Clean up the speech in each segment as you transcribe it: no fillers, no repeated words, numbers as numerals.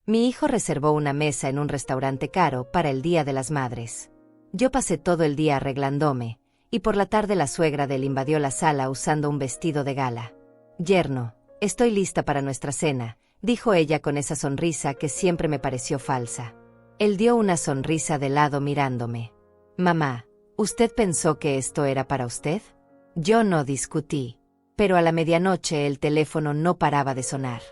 Mi hijo reservó una mesa en un restaurante caro para el Día de las Madres. Yo pasé todo el día arreglándome, y por la tarde la suegra de él invadió la sala usando un vestido de gala. «Yerno, estoy lista para nuestra cena», dijo ella con esa sonrisa que siempre me pareció falsa. Él dio una sonrisa de lado mirándome. «Mamá, ¿usted pensó que esto era para usted?». Yo no discutí, pero a la medianoche el teléfono no paraba de sonar.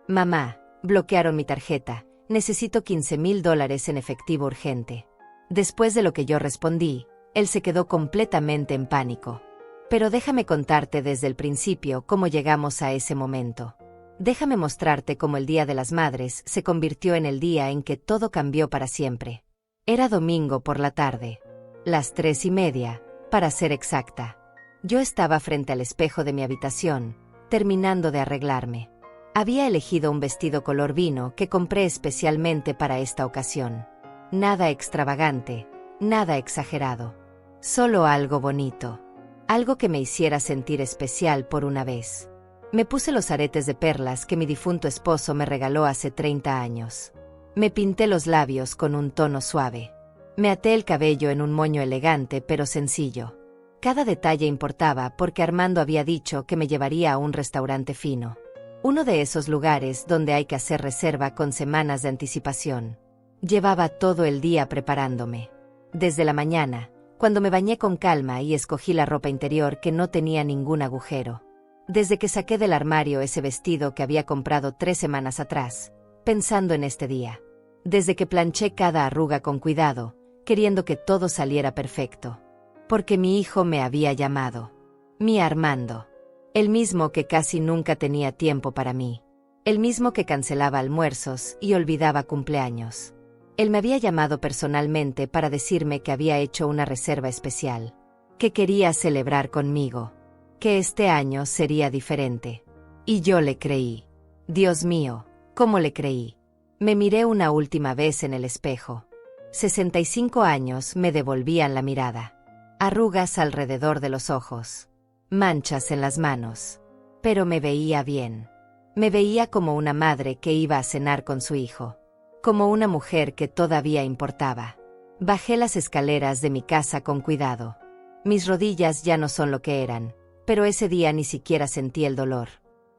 «Mamá, bloquearon mi tarjeta, necesito $15,000 en efectivo urgente». Después de lo que yo respondí, él se quedó completamente en pánico. Pero déjame contarte desde el principio cómo llegamos a ese momento. Déjame mostrarte cómo el Día de las Madres se convirtió en el día en que todo cambió para siempre. Era domingo por la tarde. Las 3:30, para ser exacta. Yo estaba frente al espejo de mi habitación, terminando de arreglarme. Había elegido un vestido color vino que compré especialmente para esta ocasión. Nada extravagante, nada exagerado. Solo algo bonito. Algo que me hiciera sentir especial por una vez. Me puse los aretes de perlas que mi difunto esposo me regaló hace 30 años. Me pinté los labios con un tono suave. Me até el cabello en un moño elegante pero sencillo. Cada detalle importaba porque Armando había dicho que me llevaría a un restaurante fino. Uno de esos lugares donde hay que hacer reserva con semanas de anticipación. Llevaba todo el día preparándome. Desde la mañana, cuando me bañé con calma y escogí la ropa interior que no tenía ningún agujero. Desde que saqué del armario ese vestido que había comprado 3 semanas atrás, pensando en este día. Desde que planché cada arruga con cuidado, queriendo que todo saliera perfecto. Porque mi hijo me había llamado. Mi Armando. El mismo que casi nunca tenía tiempo para mí. El mismo que cancelaba almuerzos y olvidaba cumpleaños. Él me había llamado personalmente para decirme que había hecho una reserva especial. Que quería celebrar conmigo. Que este año sería diferente. Y yo le creí. Dios mío, ¿cómo le creí? Me miré una última vez en el espejo. 65 años me devolvían la mirada. Arrugas alrededor de los ojos. Manchas en las manos. Pero me veía bien. Me veía como una madre que iba a cenar con su hijo. Como una mujer que todavía importaba. Bajé las escaleras de mi casa con cuidado. Mis rodillas ya no son lo que eran, pero ese día ni siquiera sentí el dolor.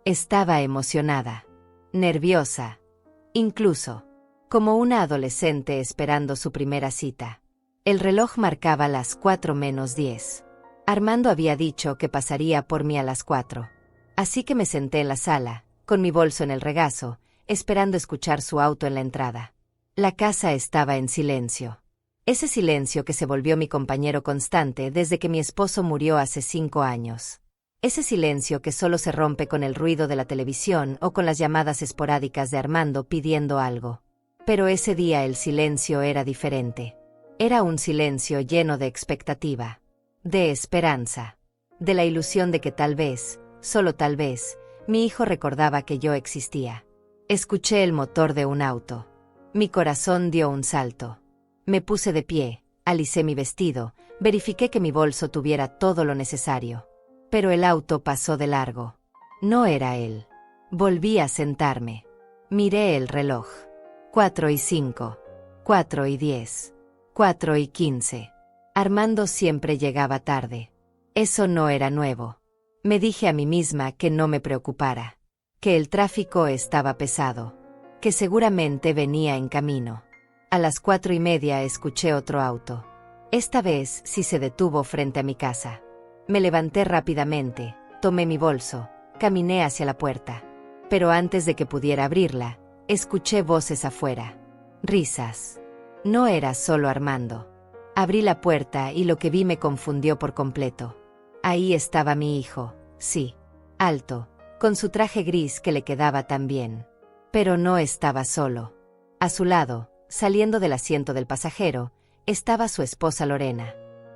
Estaba emocionada. Nerviosa. Incluso. Como una adolescente esperando su primera cita. El reloj marcaba las 4:10. Armando había dicho que pasaría por mí a las 4. Así que me senté en la sala, con mi bolso en el regazo, esperando escuchar su auto en la entrada. La casa estaba en silencio. Ese silencio que se volvió mi compañero constante desde que mi esposo murió hace 5 años. Ese silencio que solo se rompe con el ruido de la televisión o con las llamadas esporádicas de Armando pidiendo algo. Pero ese día el silencio era diferente. Era un silencio lleno de expectativa. De esperanza. De la ilusión de que tal vez, solo tal vez, mi hijo recordaba que yo existía. Escuché el motor de un auto. Mi corazón dio un salto. Me puse de pie, alicé mi vestido, verifiqué que mi bolso tuviera todo lo necesario. Pero el auto pasó de largo. No era él. Volví a sentarme. Miré el reloj. 4:05. 4:10. 4:15. Armando siempre llegaba tarde. Eso no era nuevo. Me dije a mí misma que no me preocupara. Que el tráfico estaba pesado. Que seguramente venía en camino. A las 4:30 escuché otro auto. Esta vez sí se detuvo frente a mi casa. Me levanté rápidamente, tomé mi bolso, caminé hacia la puerta. Pero antes de que pudiera abrirla, escuché voces afuera. Risas. No era solo Armando. Abrí la puerta y lo que vi me confundió por completo. Ahí estaba mi hijo, sí, alto, con su traje gris que le quedaba tan bien. Pero no estaba solo. A su lado, saliendo del asiento del pasajero, estaba su esposa Lorena.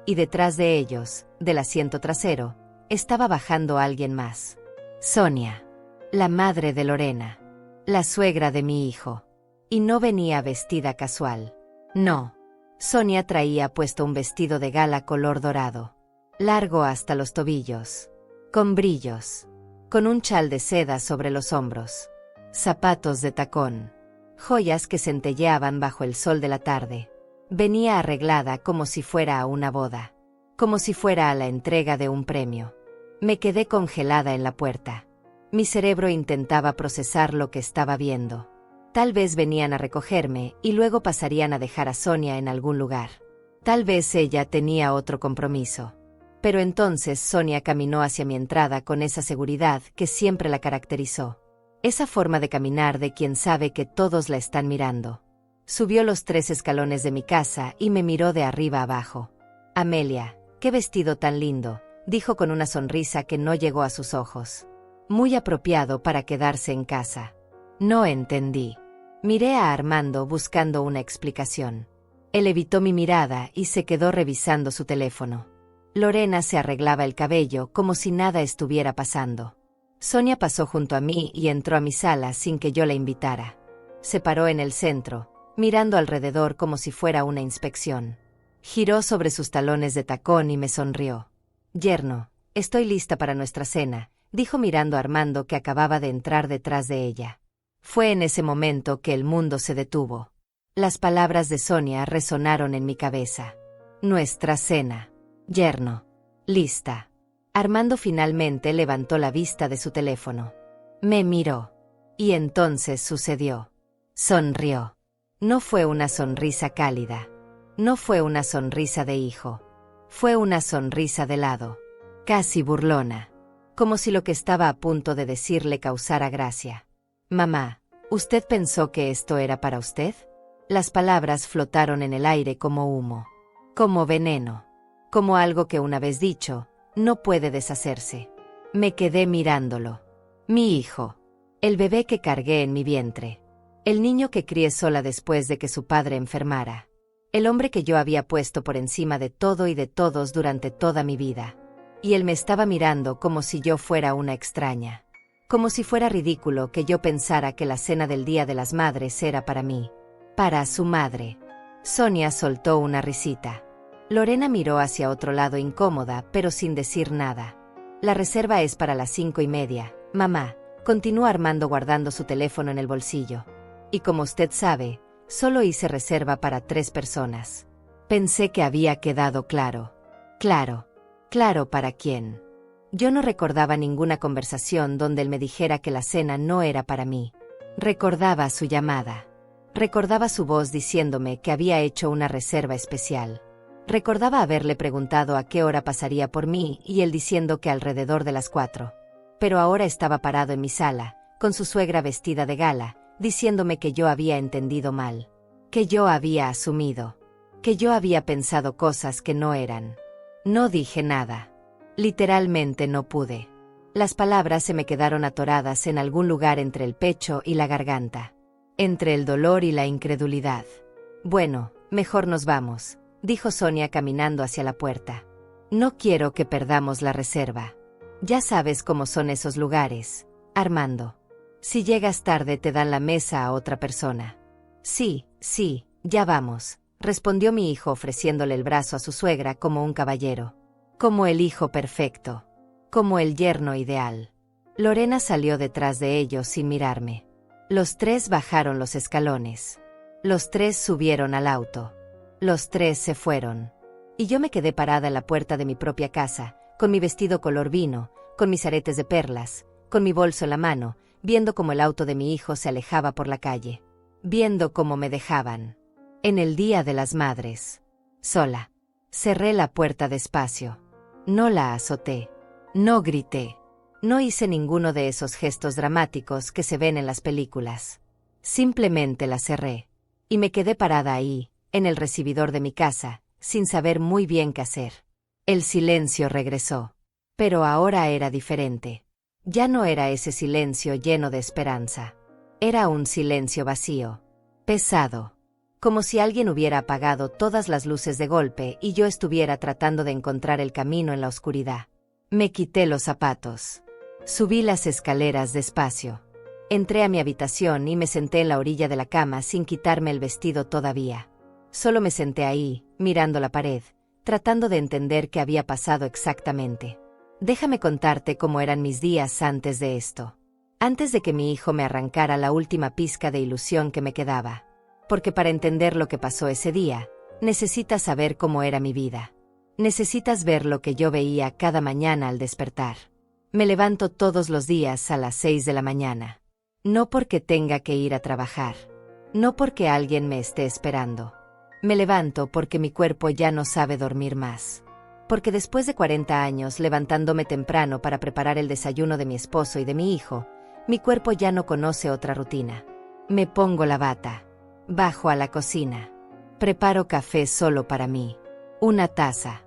Y detrás de ellos, del asiento trasero, estaba bajando alguien más. Sonia. La madre de Lorena. La suegra de mi hijo. Y no venía vestida casual. No. Sonia traía puesto un vestido de gala color dorado. Largo hasta los tobillos. Con brillos. Con un chal de seda sobre los hombros. Zapatos de tacón. joyas que centelleaban bajo el sol de la tarde. Venía arreglada como si fuera a una boda, como si fuera a la entrega de un premio. Me quedé congelada en la puerta. Mi cerebro intentaba procesar lo que estaba viendo. Tal vez venían a recogerme y luego pasarían a dejar a Sonia en algún lugar. Tal vez ella tenía otro compromiso. Pero entonces Sonia caminó hacia mi entrada con esa seguridad que siempre la caracterizó. Esa forma de caminar de quien sabe que todos la están mirando. Subió los 3 escalones de mi casa y me miró de arriba abajo. «Amelia, qué vestido tan lindo», dijo con una sonrisa que no llegó a sus ojos. «Muy apropiado para quedarse en casa». No entendí. Miré a Armando buscando una explicación. Él evitó mi mirada y se quedó revisando su teléfono. Lorena se arreglaba el cabello como si nada estuviera pasando. Sonia pasó junto a mí y entró a mi sala sin que yo la invitara. Se paró en el centro, mirando alrededor como si fuera una inspección. Giró sobre sus talones de tacón y me sonrió. «Yerno, estoy lista para nuestra cena», dijo mirando a Armando que acababa de entrar detrás de ella. Fue en ese momento que el mundo se detuvo. Las palabras de Sonia resonaron en mi cabeza. «Nuestra cena. Yerno. Lista». Armando finalmente levantó la vista de su teléfono. Me miró. Y entonces sucedió. Sonrió. No fue una sonrisa cálida. No fue una sonrisa de hijo. Fue una sonrisa de lado. Casi burlona. Como si lo que estaba a punto de decir le causara gracia. «Mamá, ¿usted pensó que esto era para usted?». Las palabras flotaron en el aire como humo. Como veneno. Como algo que una vez dicho, no puede deshacerse. Me quedé mirándolo. Mi hijo. El bebé que cargué en mi vientre. El niño que crié sola después de que su padre enfermara. El hombre que yo había puesto por encima de todo y de todos durante toda mi vida. Y él me estaba mirando como si yo fuera una extraña. Como si fuera ridículo que yo pensara que la cena del Día de las Madres era para mí. Para su madre. Sonia soltó una risita. Lorena miró hacia otro lado incómoda, pero sin decir nada. «La reserva es para las 5:30, mamá», continuó Armando guardando su teléfono en el bolsillo. «Y como usted sabe, solo hice reserva para 3 personas». Pensé que había quedado claro. Claro. Claro para quién. Yo no recordaba ninguna conversación donde él me dijera que la cena no era para mí. Recordaba su llamada. Recordaba su voz diciéndome que había hecho una reserva especial. Recordaba haberle preguntado a qué hora pasaría por mí y él diciendo que alrededor de las 4. Pero ahora estaba parado en mi sala, con su suegra vestida de gala, diciéndome que yo había entendido mal. Que yo había asumido. Que yo había pensado cosas que no eran. No dije nada. Literalmente no pude. Las palabras se me quedaron atoradas en algún lugar entre el pecho y la garganta. Entre el dolor y la incredulidad. «Bueno, mejor nos vamos», dijo Sonia caminando hacia la puerta. «No quiero que perdamos la reserva. Ya sabes cómo son esos lugares, Armando. Si llegas tarde te dan la mesa a otra persona». «Sí, ya vamos», respondió mi hijo ofreciéndole el brazo a su suegra como un caballero. Como el hijo perfecto. Como el yerno ideal. Lorena salió detrás de ellos sin mirarme. Los 3 bajaron los escalones. Los 3 subieron al auto. Los 3 se fueron. Y yo me quedé parada en la puerta de mi propia casa, con mi vestido color vino, con mis aretes de perlas, con mi bolso en la mano, viendo cómo el auto de mi hijo se alejaba por la calle. Viendo cómo me dejaban. En el Día de las Madres. Sola. Cerré la puerta despacio. No la azoté. No grité. No hice ninguno de esos gestos dramáticos que se ven en las películas. Simplemente la cerré. Y me quedé parada ahí, en el recibidor de mi casa, sin saber muy bien qué hacer. El silencio regresó. Pero ahora era diferente. Ya no era ese silencio lleno de esperanza. Era un silencio vacío. Pesado. Como si alguien hubiera apagado todas las luces de golpe y yo estuviera tratando de encontrar el camino en la oscuridad. Me quité los zapatos. Subí las escaleras despacio. Entré a mi habitación y me senté en la orilla de la cama sin quitarme el vestido todavía. Solo me senté ahí, mirando la pared, tratando de entender qué había pasado exactamente. Déjame contarte cómo eran mis días antes de esto. antes de que mi hijo me arrancara la última pizca de ilusión que me quedaba. Porque para entender lo que pasó ese día, necesitas saber cómo era mi vida. Necesitas ver lo que yo veía cada mañana al despertar. Me levanto todos los días a las 6 de la mañana. No porque tenga que ir a trabajar. No porque alguien me esté esperando. Me levanto porque mi cuerpo ya no sabe dormir más. Porque después de 40 años levantándome temprano para preparar el desayuno de mi esposo y de mi hijo, mi cuerpo ya no conoce otra rutina. Me pongo la bata. Bajo a la cocina. Preparo café solo para mí. Una taza.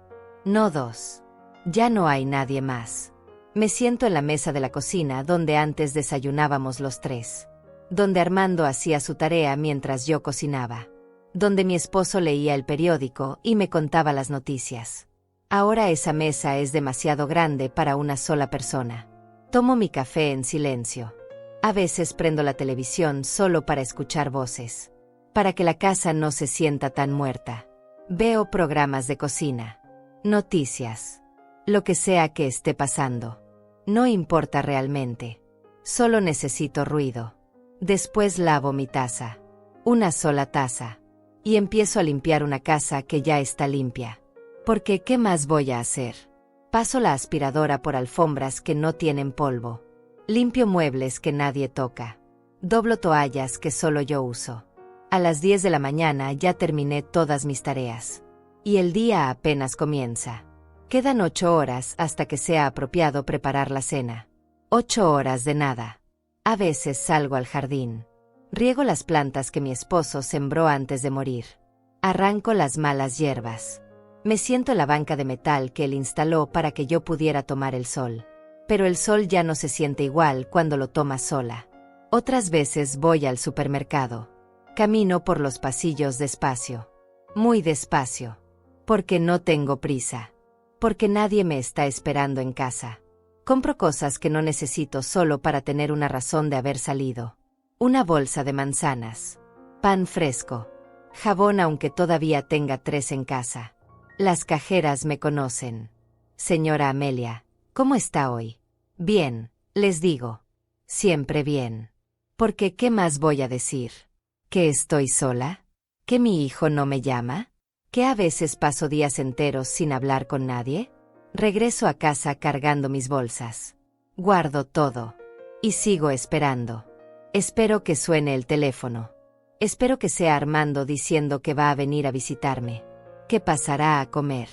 No dos. Ya no hay nadie más. Me siento en la mesa de la cocina donde antes desayunábamos los tres. Donde Armando hacía su tarea mientras yo cocinaba. Donde mi esposo leía el periódico y me contaba las noticias. Ahora esa mesa es demasiado grande para una sola persona. Tomo mi café en silencio. A veces prendo la televisión solo para escuchar voces. Para que la casa no se sienta tan muerta. Veo programas de cocina. Noticias. Lo que sea que esté pasando. No importa realmente. Solo necesito ruido. Después lavo mi taza. Una sola taza. Y empiezo a limpiar una casa que ya está limpia. Porque ¿qué más voy a hacer? Paso la aspiradora por alfombras que no tienen polvo. Limpio muebles que nadie toca. Doblo toallas que solo yo uso. A las 10 de la mañana ya terminé todas mis tareas. Y el día apenas comienza. Quedan 8 horas hasta que sea apropiado preparar la cena. 8 horas de nada. A veces salgo al jardín. Riego las plantas que mi esposo sembró antes de morir. Arranco las malas hierbas. Me siento en la banca de metal que él instaló para que yo pudiera tomar el sol. Pero el sol ya no se siente igual cuando lo tomas sola. Otras veces voy al supermercado. Camino por los pasillos despacio. Muy despacio. Porque no tengo prisa. Porque nadie me está esperando en casa. Compro cosas que no necesito solo para tener una razón de haber salido. Una bolsa de manzanas. Pan fresco. Jabón aunque todavía tenga 3 en casa. Las cajeras me conocen. Señora Amelia, ¿cómo está hoy? Bien, les digo. Siempre bien. Porque ¿qué más voy a decir? ¿Que estoy sola? ¿Que mi hijo no me llama? ¿Que a veces paso días enteros sin hablar con nadie? Regreso a casa cargando mis bolsas. Guardo todo. Y sigo esperando. Espero que suene el teléfono. Espero que sea Armando diciendo que va a venir a visitarme. Que pasará a comer.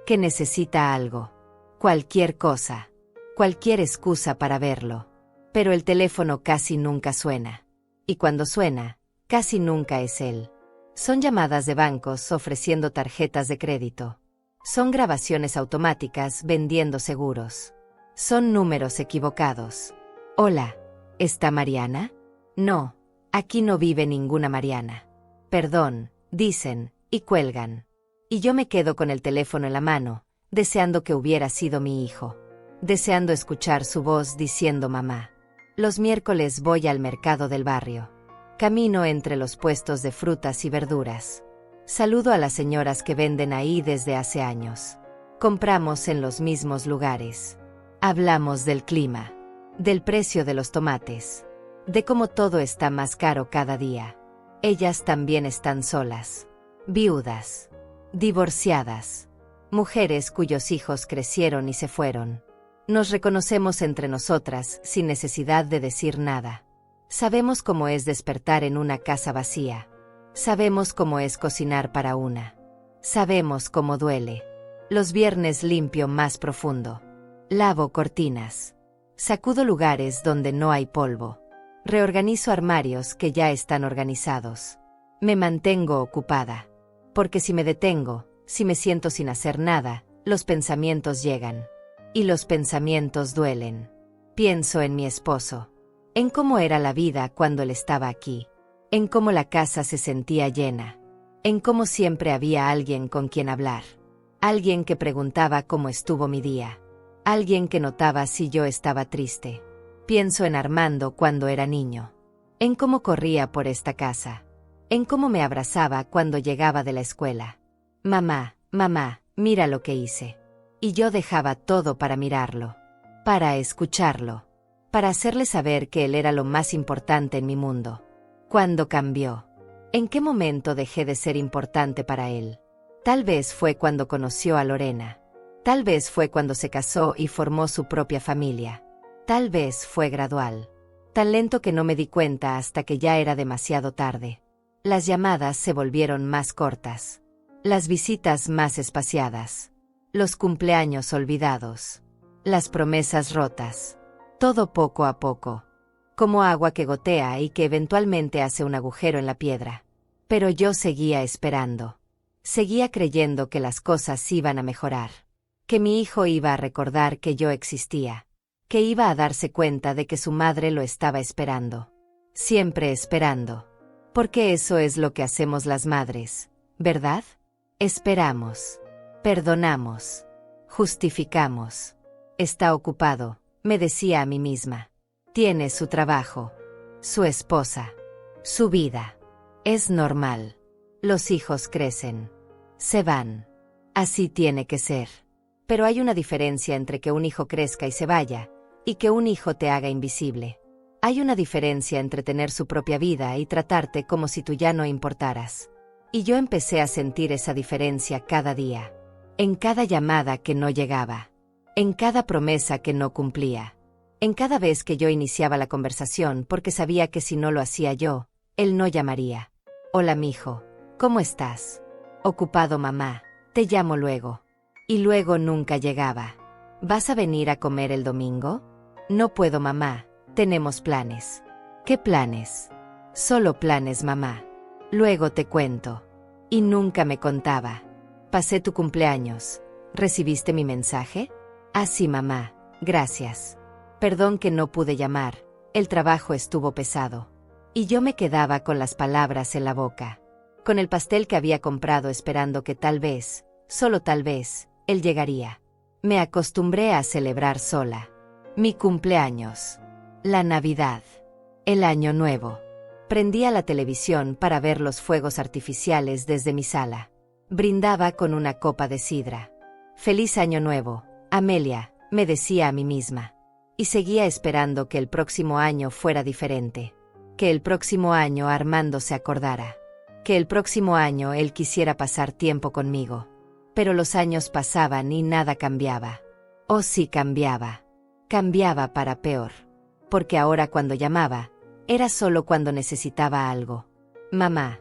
Que necesita algo. Cualquier cosa. Cualquier excusa para verlo. Pero el teléfono casi nunca suena. Y cuando suena, casi nunca es él. Son llamadas de bancos ofreciendo tarjetas de crédito. Son grabaciones automáticas vendiendo seguros. Son números equivocados. Hola, ¿está Mariana? No, aquí no vive ninguna Mariana. Perdón, dicen, y cuelgan. Y yo me quedo con el teléfono en la mano, deseando que hubiera sido mi hijo. Deseando escuchar su voz diciendo mamá. Los miércoles voy al mercado del barrio. Camino entre los puestos de frutas y verduras. Saludo a las señoras que venden ahí desde hace años. Compramos en los mismos lugares. Hablamos del clima, del precio de los tomates, de cómo todo está más caro cada día. Ellas también están solas, viudas, divorciadas, mujeres cuyos hijos crecieron y se fueron. Nos reconocemos entre nosotras sin necesidad de decir nada. Sabemos cómo es despertar en una casa vacía. Sabemos cómo es cocinar para una. Sabemos cómo duele. Los viernes limpio más profundo. Lavo cortinas. Sacudo lugares donde no hay polvo. Reorganizo armarios que ya están organizados. Me mantengo ocupada. Porque si me detengo, si me siento sin hacer nada, los pensamientos llegan. Y los pensamientos duelen. Pienso en mi esposo. En cómo era la vida cuando él estaba aquí. En cómo la casa se sentía llena. En cómo siempre había alguien con quien hablar. Alguien que preguntaba cómo estuvo mi día. Alguien que notaba si yo estaba triste. Pienso en Armando cuando era niño. En cómo corría por esta casa. En cómo me abrazaba cuando llegaba de la escuela. Mamá, mamá, mira lo que hice. Y yo dejaba todo para mirarlo. Para escucharlo. para hacerle saber que él era lo más importante en mi mundo. ¿Cuándo cambió? ¿En qué momento dejé de ser importante para él? Tal vez fue cuando conoció a Lorena. Tal vez fue cuando se casó y formó su propia familia. Tal vez fue gradual. Tan lento que no me di cuenta hasta que ya era demasiado tarde. Las llamadas se volvieron más cortas. Las visitas más espaciadas. Los cumpleaños olvidados. Las promesas rotas. Todo poco a poco. Como agua que gotea y que eventualmente hace un agujero en la piedra. Pero yo seguía esperando. Seguía creyendo que las cosas iban a mejorar. Que mi hijo iba a recordar que yo existía. Que iba a darse cuenta de que su madre lo estaba esperando. Siempre esperando. Porque eso es lo que hacemos las madres, ¿verdad? Esperamos. Perdonamos. Justificamos. Está ocupado, me decía a mí misma. Tiene su trabajo. Su esposa. Su vida. Es normal. Los hijos crecen. Se van. Así tiene que ser. Pero hay una diferencia entre que un hijo crezca y se vaya, y que un hijo te haga invisible. Hay una diferencia entre tener su propia vida y tratarte como si tú ya no importaras. Y yo empecé a sentir esa diferencia cada día. En cada llamada que no llegaba. En cada promesa que no cumplía. En cada vez que yo iniciaba la conversación porque sabía que si no lo hacía yo, él no llamaría. Hola mijo, ¿cómo estás? Ocupado mamá, te llamo luego. Y luego nunca llegaba. ¿Vas a venir a comer el domingo? No puedo mamá, tenemos planes. ¿Qué planes? Solo planes mamá. Luego te cuento. Y nunca me contaba. Pasé tu cumpleaños. ¿Recibiste mi mensaje? Ah, sí mamá, gracias. Perdón que no pude llamar, el trabajo estuvo pesado. Y yo me quedaba con las palabras en la boca. Con el pastel que había comprado esperando que tal vez, solo tal vez, él llegaría. Me acostumbré a celebrar sola. Mi cumpleaños. La Navidad. El Año Nuevo. Prendía la televisión para ver los fuegos artificiales desde mi sala. Brindaba con una copa de sidra. Feliz Año Nuevo, Amelia, me decía a mí misma. Y seguía esperando que el próximo año fuera diferente. Que el próximo año Armando se acordara. Que el próximo año él quisiera pasar tiempo conmigo. Pero los años pasaban y nada cambiaba. Oh sí cambiaba. Cambiaba para peor. Porque ahora cuando llamaba, era solo cuando necesitaba algo. Mamá,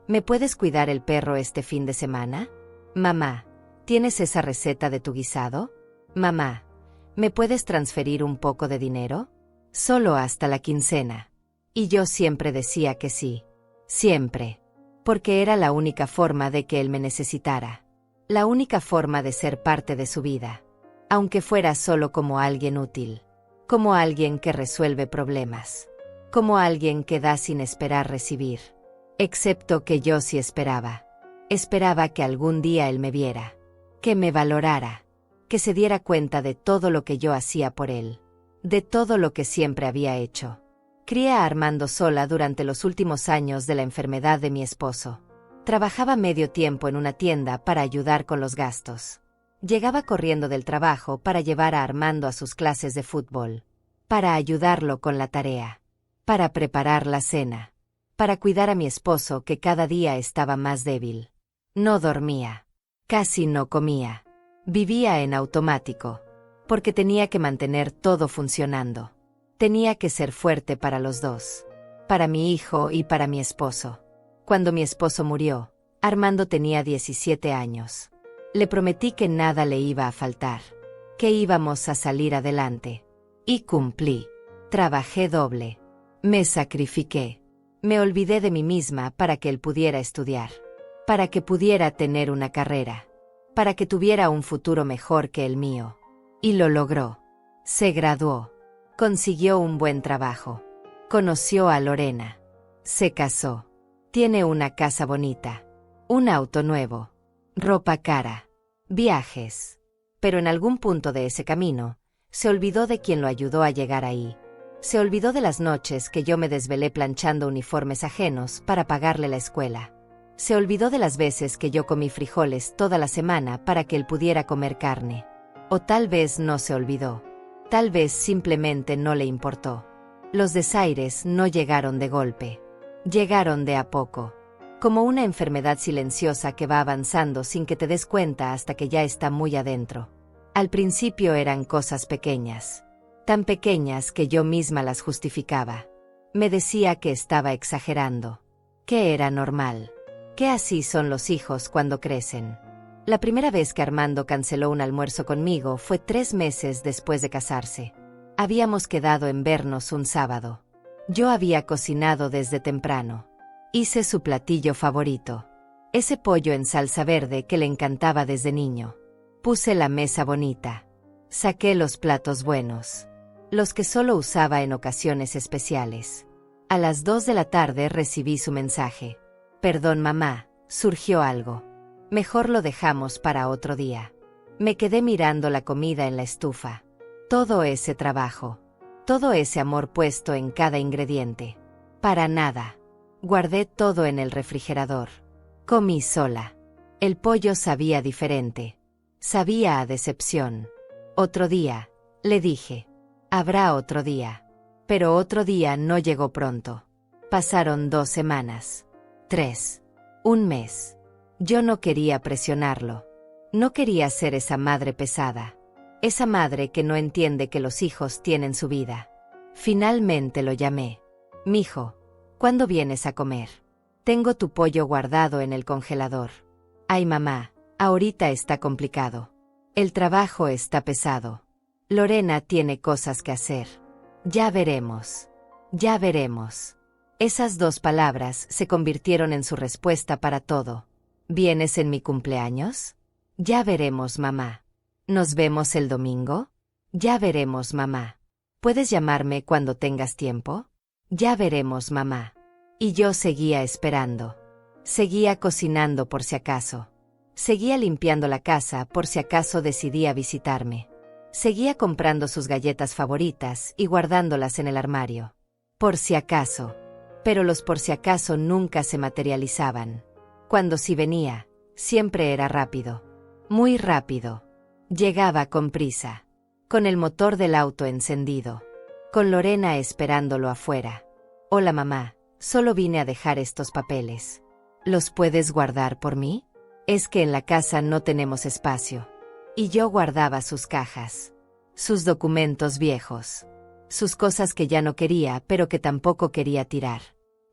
¿me puedes cuidar el perro este fin de semana? Mamá, ¿tienes esa receta de tu guisado? Mamá, ¿me puedes transferir un poco de dinero? Solo hasta la quincena. Y yo siempre decía que sí. Siempre. Porque era la única forma de que él me necesitara. La única forma de ser parte de su vida. Aunque fuera solo como alguien útil. Como alguien que resuelve problemas. Como alguien que da sin esperar recibir. Excepto que yo sí esperaba. Esperaba que algún día él me viera. Que me valorara. Que se diera cuenta de todo lo que yo hacía por él. De todo lo que siempre había hecho. Crié a Armando sola durante los últimos años de la enfermedad de mi esposo. Trabajaba medio tiempo en una tienda para ayudar con los gastos. Llegaba corriendo del trabajo para llevar a Armando a sus clases de fútbol. Para ayudarlo con la tarea. Para preparar la cena. Para cuidar a mi esposo que cada día estaba más débil. No dormía. Casi no comía. Vivía en automático. Porque tenía que mantener todo funcionando. Tenía que ser fuerte para los dos. Para mi hijo y para mi esposo. Cuando mi esposo murió, Armando tenía 17 años. Le prometí que nada le iba a faltar. Que íbamos a salir adelante. Y cumplí. Trabajé doble. Me sacrifiqué. Me olvidé de mí misma para que él pudiera estudiar. Para que pudiera tener una carrera. Para que tuviera un futuro mejor que el mío. Y lo logró. Se graduó. Consiguió un buen trabajo. Conoció a Lorena. Se casó. Tiene una casa bonita. Un auto nuevo. Ropa cara. Viajes. Pero en algún punto de ese camino, se olvidó de quien lo ayudó a llegar ahí. Se olvidó de las noches que yo me desvelé planchando uniformes ajenos para pagarle la escuela. Se olvidó de las veces que yo comí frijoles toda la semana para que él pudiera comer carne. O tal vez no se olvidó. tal vez simplemente no le importó. Los desaires no llegaron de golpe. Llegaron de a poco. Como una enfermedad silenciosa que va avanzando sin que te des cuenta hasta que ya está muy adentro. Al principio eran cosas pequeñas. Tan pequeñas que yo misma las justificaba. Me decía que estaba exagerando. Que era normal. Que así son los hijos cuando crecen. La primera vez que Armando canceló un almuerzo conmigo fue 3 meses después de casarse. Habíamos quedado en vernos un sábado. Yo había cocinado desde temprano. Hice su platillo favorito. Ese pollo en salsa verde que le encantaba desde niño. Puse la mesa bonita. Saqué los platos buenos. Los que solo usaba en ocasiones especiales. A las 2 de la tarde recibí su mensaje. Perdón, mamá, surgió algo. Mejor lo dejamos para otro día. Me quedé mirando la comida en la estufa. Todo ese trabajo. Todo ese amor puesto en cada ingrediente. Para nada. Guardé todo en el refrigerador. Comí sola. El pollo sabía diferente. Sabía a decepción. Otro día, le dije. Habrá otro día. Pero otro día no llegó pronto. Pasaron 2 semanas. 3. Un mes. Yo no quería presionarlo. No quería ser esa madre pesada. Esa madre que no entiende que los hijos tienen su vida. Finalmente lo llamé. Mijo, ¿cuándo vienes a comer? Tengo tu pollo guardado en el congelador. Ay, mamá, ahorita está complicado. El trabajo está pesado. Lorena tiene cosas que hacer. Ya veremos. Ya veremos. Esas 2 palabras se convirtieron en su respuesta para todo. ¿Vienes en mi cumpleaños? Ya veremos, mamá. ¿Nos vemos el domingo? Ya veremos, mamá. ¿Puedes llamarme cuando tengas tiempo? Ya veremos, mamá. Y yo seguía esperando. Seguía cocinando por si acaso. Seguía limpiando la casa por si acaso decidía visitarme. Seguía comprando sus galletas favoritas y guardándolas en el armario. Por si acaso. Pero los por si acaso nunca se materializaban. Cuando sí venía, siempre era rápido. Muy rápido. Llegaba con prisa. Con el motor del auto encendido. Con Lorena esperándolo afuera. Hola, mamá, solo vine a dejar estos papeles. ¿Los puedes guardar por mí? Es que en la casa no tenemos espacio. Y yo guardaba sus cajas. Sus documentos viejos. Sus cosas que ya no quería pero que tampoco quería tirar.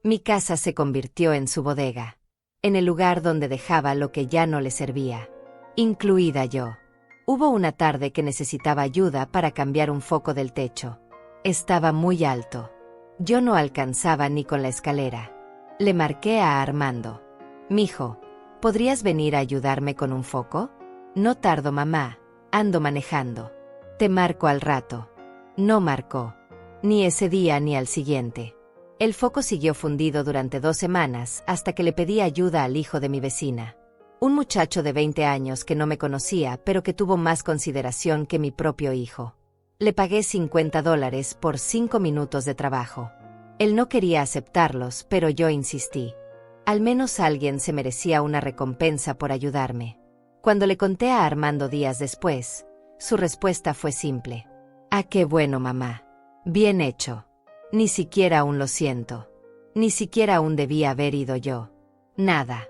Mi casa se convirtió en su bodega. En el lugar donde dejaba lo que ya no le servía. Incluida yo. Hubo una tarde que necesitaba ayuda para cambiar un foco del techo. Estaba muy alto. Yo no alcanzaba ni con la escalera. Le marqué a Armando. Mijo, ¿podrías venir a ayudarme con un foco? No tardo, mamá, ando manejando. Te marco al rato. No marcó. Ni ese día ni al siguiente. El foco siguió fundido durante 2 semanas hasta que le pedí ayuda al hijo de mi vecina. Un muchacho de 20 años que no me conocía pero que tuvo más consideración que mi propio hijo. Le pagué $50 por 5 minutos de trabajo. Él no quería aceptarlos, pero yo insistí. Al menos alguien se merecía una recompensa por ayudarme. Cuando le conté a Armando días después, su respuesta fue simple. Ah, qué bueno, mamá. Bien hecho. Ni siquiera aún lo siento. Ni siquiera aún debía haber ido yo. Nada.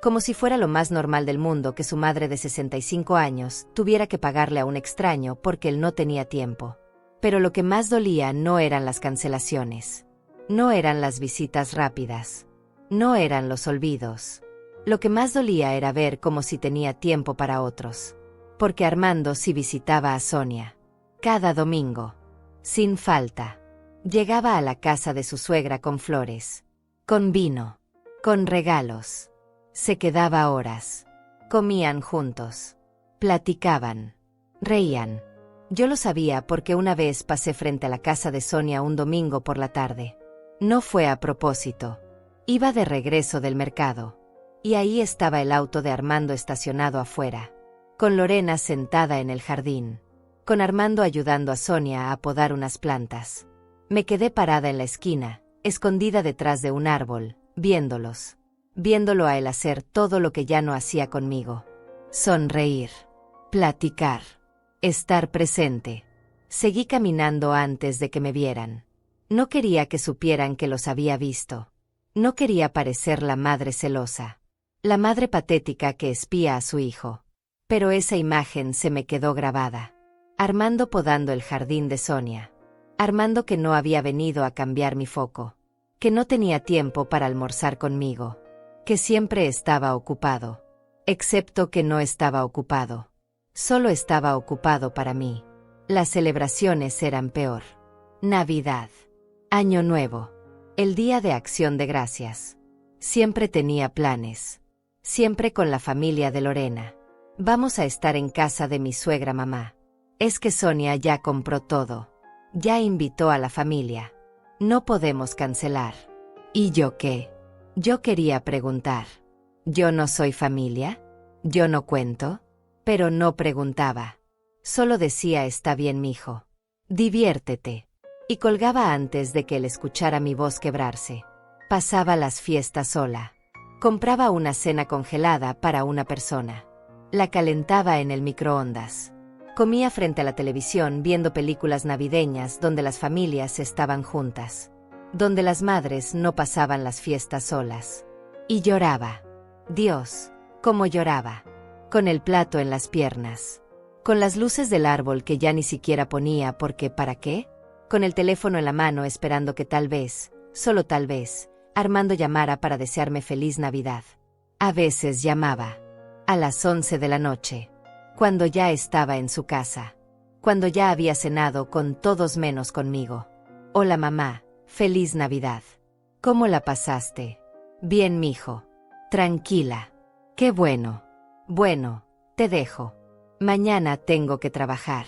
Como si fuera lo más normal del mundo que su madre de 65 años tuviera que pagarle a un extraño porque él no tenía tiempo. Pero lo que más dolía no eran las cancelaciones. No eran las visitas rápidas. No eran los olvidos. Lo que más dolía era ver como si tenía tiempo para otros. Porque Armando sí visitaba a Sonia. Cada domingo. Sin falta. Llegaba a la casa de su suegra con flores. Con vino. Con regalos. Se quedaba horas. Comían juntos. Platicaban. Reían. Yo lo sabía porque una vez pasé frente a la casa de Sonia un domingo por la tarde. No fue a propósito. Iba de regreso del mercado. Y ahí estaba el auto de Armando estacionado afuera. Con Lorena sentada en el jardín. Con Armando ayudando a Sonia a podar unas plantas. Me quedé parada en la esquina, escondida detrás de un árbol, viéndolos. Viéndolo a él hacer todo lo que ya no hacía conmigo. Sonreír. Platicar. Estar presente. Seguí caminando antes de que me vieran. No quería que supieran que los había visto. No quería parecer la madre celosa, la madre patética que espía a su hijo. Pero esa imagen se me quedó grabada. Armando podando el jardín de Sonia. Armando que no había venido a cambiar mi foco. Que no tenía tiempo para almorzar conmigo. Que siempre estaba ocupado. Excepto que no estaba ocupado. Solo estaba ocupado para mí. Las celebraciones eran peor. Navidad. Año Nuevo. El Día de Acción de Gracias. Siempre tenía planes. Siempre con la familia de Lorena. Vamos a estar en casa de mi suegra mamá. Es que Sonia ya compró todo. Ya invitó a la familia. No podemos cancelar. ¿Y yo qué? Yo quería preguntar. ¿Yo no soy familia? ¿Yo no cuento? Pero no preguntaba. Solo decía está bien mijo. Diviértete. Y colgaba antes de que él escuchara mi voz quebrarse. Pasaba las fiestas sola. Compraba una cena congelada para una persona. La calentaba en el microondas. Comía frente a la televisión viendo películas navideñas donde las familias estaban juntas. Donde las madres no pasaban las fiestas solas. Y lloraba. Dios, cómo lloraba. Con el plato en las piernas. Con las luces del árbol que ya ni siquiera ponía porque ¿para qué? Con el teléfono en la mano esperando que tal vez, solo tal vez, Armando llamara para desearme feliz Navidad. A veces llamaba. A las 11 de la noche. Cuando ya estaba en su casa. Cuando ya había cenado con todos menos conmigo. Hola mamá, feliz Navidad. ¿Cómo la pasaste? Bien mijo. Tranquila. Qué bueno. Bueno, te dejo. Mañana tengo que trabajar.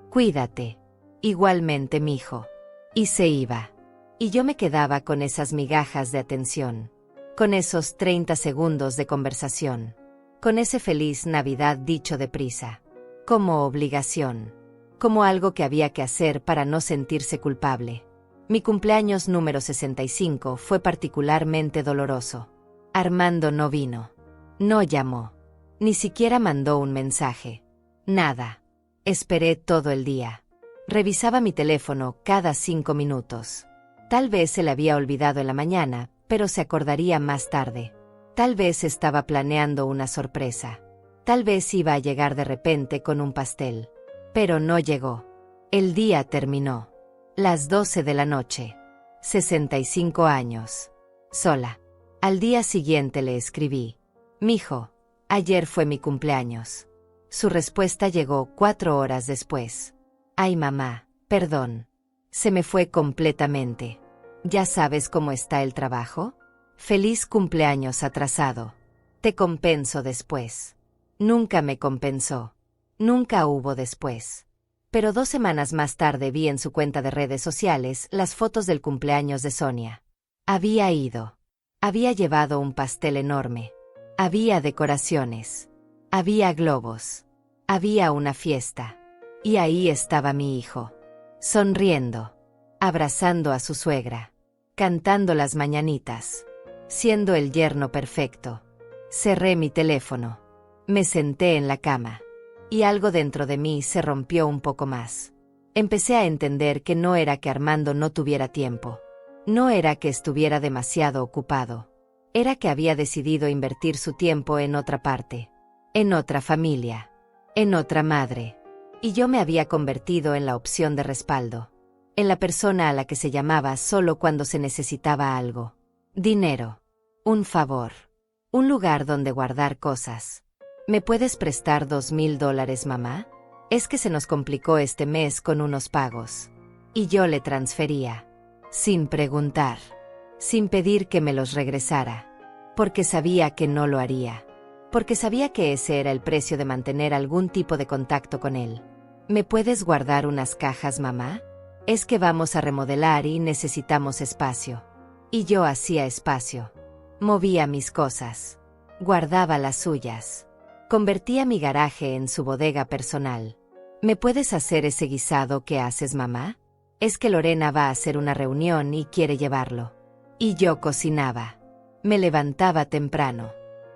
Cuídate. Igualmente mijo. Y se iba. Y yo me quedaba con esas migajas de atención. Con esos 30 segundos de conversación. Con ese feliz Navidad dicho deprisa. Como obligación. Como algo que había que hacer para no sentirse culpable. Mi cumpleaños número 65 fue particularmente doloroso. Armando no vino. No llamó. Ni siquiera mandó un mensaje. Nada. Esperé todo el día. Revisaba mi teléfono cada 5 minutos. Tal vez se le había olvidado en la mañana, pero se acordaría más tarde. Tal vez estaba planeando una sorpresa. Tal vez iba a llegar de repente con un pastel. Pero no llegó. El día terminó. Las 12 de la noche. 65 años. Sola. Al día siguiente le escribí. Mijo, ayer fue mi cumpleaños. Su respuesta llegó 4 horas después. Ay mamá, perdón. Se me fue completamente. ¿Ya sabes cómo está el trabajo? Feliz cumpleaños atrasado. Te compenso después. Nunca me compensó. Nunca hubo después. Pero 2 semanas más tarde vi en su cuenta de redes sociales las fotos del cumpleaños de Sonia. Había ido. Había llevado un pastel enorme. Había decoraciones. Había globos. Había una fiesta. Y ahí estaba mi hijo. Sonriendo. Abrazando a su suegra. Cantando las mañanitas. Siendo el yerno perfecto. Cerré mi teléfono. Me senté en la cama. Y algo dentro de mí se rompió un poco más. Empecé a entender que no era que Armando no tuviera tiempo. No era que estuviera demasiado ocupado. Era que había decidido invertir su tiempo en otra parte. En otra familia. En otra madre. Y yo me había convertido en la opción de respaldo. En la persona a la que se llamaba solo cuando se necesitaba algo. Dinero. Un favor. Un lugar donde guardar cosas. ¿Me puedes prestar $2,000, mamá? Es que se nos complicó este mes con unos pagos. Y yo le transfería. Sin preguntar. Sin pedir que me los regresara. Porque sabía que no lo haría. Porque sabía que ese era el precio de mantener algún tipo de contacto con él. ¿Me puedes guardar unas cajas, mamá? Es que vamos a remodelar y necesitamos espacio. Y yo hacía espacio. Movía mis cosas. Guardaba las suyas. Convertía mi garaje en su bodega personal. ¿Me puedes hacer ese guisado que haces, mamá? Es que Lorena va a hacer una reunión y quiere llevarlo. Y yo cocinaba. Me levantaba temprano.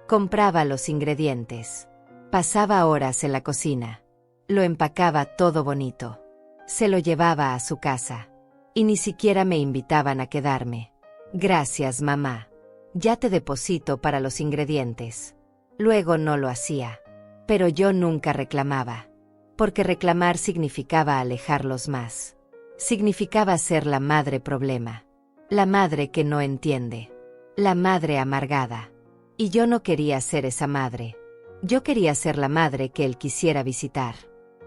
Compraba los ingredientes. Pasaba horas en la cocina. Lo empacaba todo bonito. Se lo llevaba a su casa. Y ni siquiera me invitaban a quedarme. Gracias, mamá. Ya te deposito para los ingredientes. Luego no lo hacía. Pero yo nunca reclamaba. Porque reclamar significaba alejarlos más. Significaba ser la madre problema. La madre que no entiende. La madre amargada. Y yo no quería ser esa madre. Yo quería ser la madre que él quisiera visitar.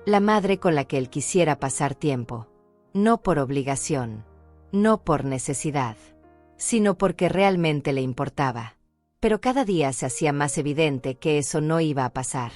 La madre con la que él quisiera pasar tiempo. No por obligación. No por necesidad. Sino porque realmente le importaba. Pero cada día se hacía más evidente que eso no iba a pasar.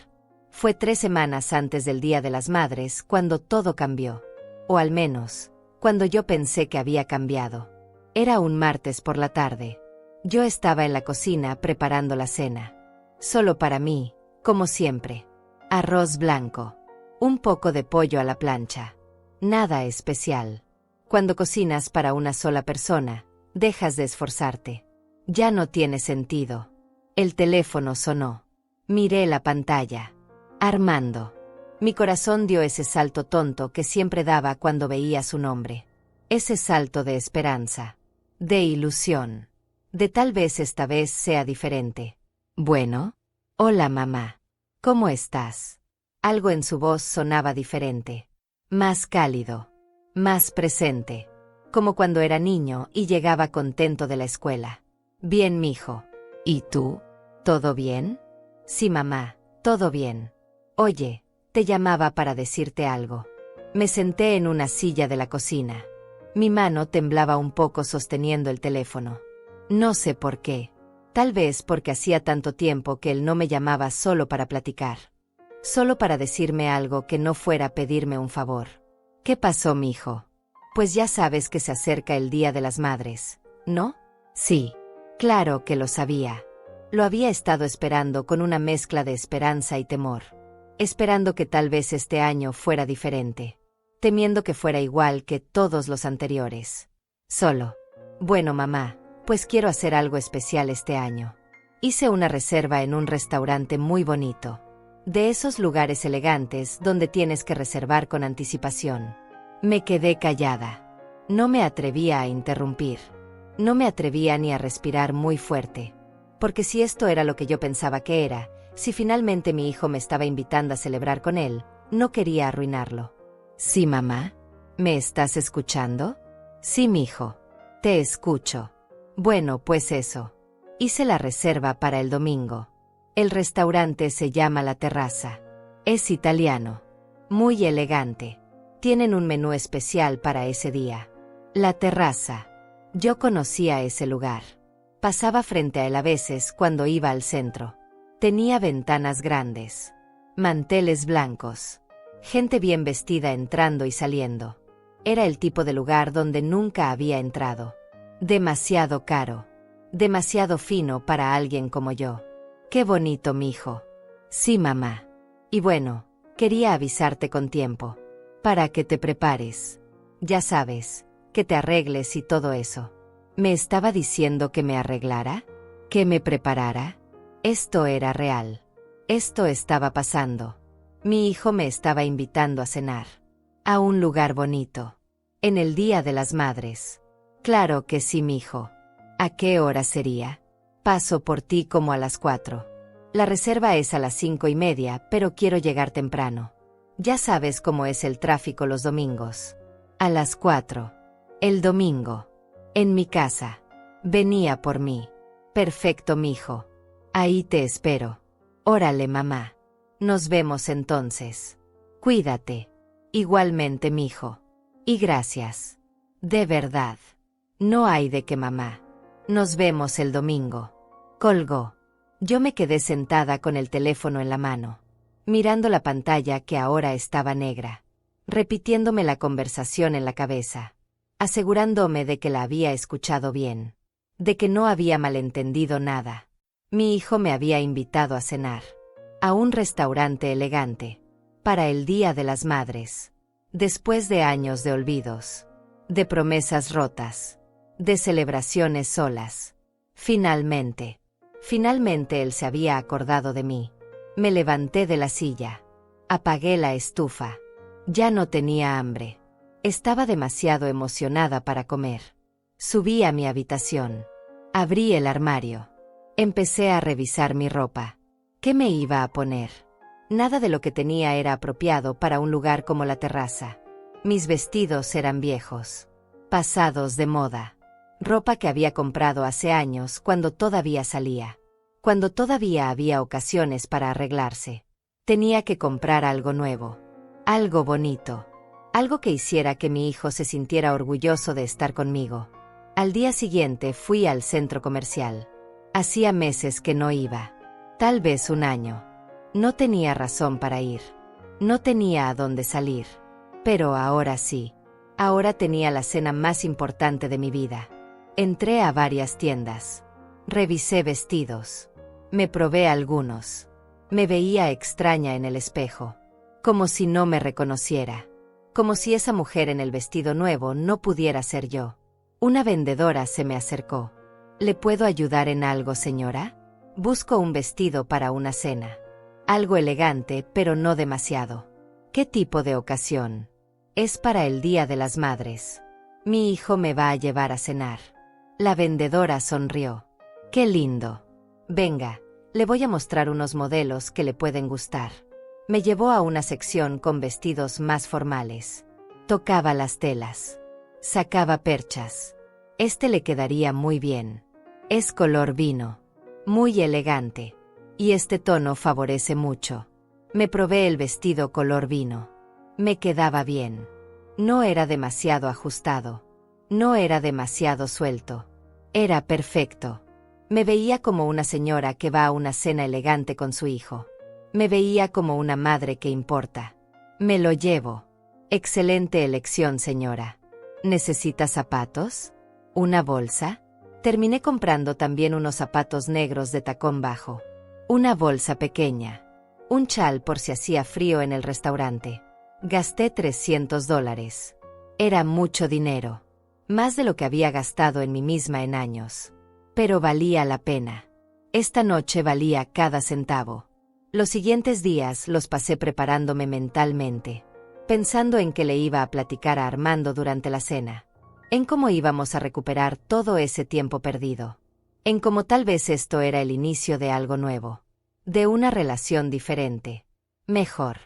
Fue 3 semanas antes del Día de las Madres cuando todo cambió. O al menos, cuando yo pensé que había cambiado. Era un martes por la tarde. Yo estaba en la cocina preparando la cena. Solo para mí, como siempre. Arroz blanco. Un poco de pollo a la plancha. Nada especial. Cuando cocinas para una sola persona, dejas de esforzarte. Ya no tiene sentido. El teléfono sonó. Miré la pantalla. Armando. Mi corazón dio ese salto tonto que siempre daba cuando veía su nombre. Ese salto de esperanza. De ilusión. De tal vez esta vez sea diferente. Bueno. Hola, mamá. ¿Cómo estás? Algo en su voz sonaba diferente. Más cálido. Más presente. Como cuando era niño y llegaba contento de la escuela. Bien, mijo. ¿Y tú? ¿Todo bien? Sí, mamá, todo bien. Oye, te llamaba para decirte algo. Me senté en una silla de la cocina. Mi mano temblaba un poco sosteniendo el teléfono. No sé por qué. Tal vez porque hacía tanto tiempo que él no me llamaba solo para platicar. Solo para decirme algo que no fuera pedirme un favor. ¿Qué pasó, mijo? Pues ya sabes que se acerca el Día de las Madres, ¿no? Sí. Claro que lo sabía. Lo había estado esperando con una mezcla de esperanza y temor. Esperando que tal vez este año fuera diferente. Temiendo que fuera igual que todos los anteriores. Solo. Bueno, mamá, pues quiero hacer algo especial este año. Hice una reserva en un restaurante muy bonito. De esos lugares elegantes donde tienes que reservar con anticipación. Me quedé callada. No me atrevía a interrumpir. No me atrevía ni a respirar muy fuerte. Porque si esto era lo que yo pensaba que era, si finalmente mi hijo me estaba invitando a celebrar con él, no quería arruinarlo. Sí, mamá. ¿Me estás escuchando? Sí, mijo. Te escucho. Bueno, pues eso. Hice la reserva para el domingo. El restaurante se llama La Terraza. Es italiano. Muy elegante. Tienen un menú especial para ese día. La Terraza. Yo conocía ese lugar. Pasaba frente a él a veces cuando iba al centro. Tenía ventanas grandes. Manteles blancos. Gente bien vestida entrando y saliendo. Era el tipo de lugar donde nunca había entrado. Demasiado caro. Demasiado fino para alguien como yo. Qué bonito, mijo. Sí, mamá. Y bueno, quería avisarte con tiempo. Para que te prepares. Ya sabes, que te arregles y todo eso. ¿Me estaba diciendo que me arreglara? ¿Que me preparara? Esto era real. Esto estaba pasando. Mi hijo me estaba invitando a cenar. A un lugar bonito. En el Día de las Madres. Claro que sí, mijo. ¿A qué hora sería? Paso por ti como a las 4. La reserva es a las 5:30, pero quiero llegar temprano. Ya sabes cómo es el tráfico los domingos. A las 4. El domingo. En mi casa. Venía por mí. Perfecto, mijo. Ahí te espero. Órale, mamá. Nos vemos entonces. Cuídate. Igualmente, mijo. Y gracias. De verdad. No hay de qué, mamá. Nos vemos el domingo. Colgó. Yo me quedé sentada con el teléfono en la mano, mirando la pantalla que ahora estaba negra, repitiéndome la conversación en la cabeza, asegurándome de que la había escuchado bien, de que no había malentendido nada. Mi hijo me había invitado a cenar, a un restaurante elegante, para el Día de las Madres, después de años de olvidos, de promesas rotas, de celebraciones solas. Finalmente él se había acordado de mí. Me levanté de la silla. Apagué la estufa. Ya no tenía hambre. Estaba demasiado emocionada para comer. Subí a mi habitación. Abrí el armario. Empecé a revisar mi ropa. ¿Qué me iba a poner? Nada de lo que tenía era apropiado para un lugar como la terraza. Mis vestidos eran viejos, pasados de moda. Ropa que había comprado hace años cuando todavía salía. Cuando todavía había ocasiones para arreglarse. Tenía que comprar algo nuevo. Algo bonito. Algo que hiciera que mi hijo se sintiera orgulloso de estar conmigo. Al día siguiente fui al centro comercial. Hacía meses que no iba. Tal vez un año. No tenía razón para ir. No tenía a dónde salir. Pero ahora sí. Ahora tenía la cena más importante de mi vida. Entré a varias tiendas. Revisé vestidos. Me probé algunos. Me veía extraña en el espejo. Como si no me reconociera. Como si esa mujer en el vestido nuevo no pudiera ser yo. Una vendedora se me acercó. ¿Le puedo ayudar en algo, señora? Busco un vestido para una cena. Algo elegante, pero no demasiado. ¿Qué tipo de ocasión? Es para el Día de las Madres. Mi hijo me va a llevar a cenar. La vendedora sonrió. ¡Qué lindo! Venga, le voy a mostrar unos modelos que le pueden gustar. Me llevó a una sección con vestidos más formales. Tocaba las telas. Sacaba perchas. Este le quedaría muy bien. Es color vino. Muy elegante. Y este tono favorece mucho. Me probé el vestido color vino. Me quedaba bien. No era demasiado ajustado. No era demasiado suelto. Era perfecto. Me veía como una señora que va a una cena elegante con su hijo. Me veía como una madre que importa. Me lo llevo. Excelente elección, señora. ¿Necesita zapatos? ¿Una bolsa? Terminé comprando también unos zapatos negros de tacón bajo. Una bolsa pequeña. Un chal por si hacía frío en el restaurante. Gasté $300. Era mucho dinero. Más de lo que había gastado en mí misma en años. Pero valía la pena. Esta noche valía cada centavo. Los siguientes días los pasé preparándome mentalmente. Pensando en qué le iba a platicar a Armando durante la cena. En cómo íbamos a recuperar todo ese tiempo perdido. En cómo tal vez esto era el inicio de algo nuevo. De una relación diferente. Mejor.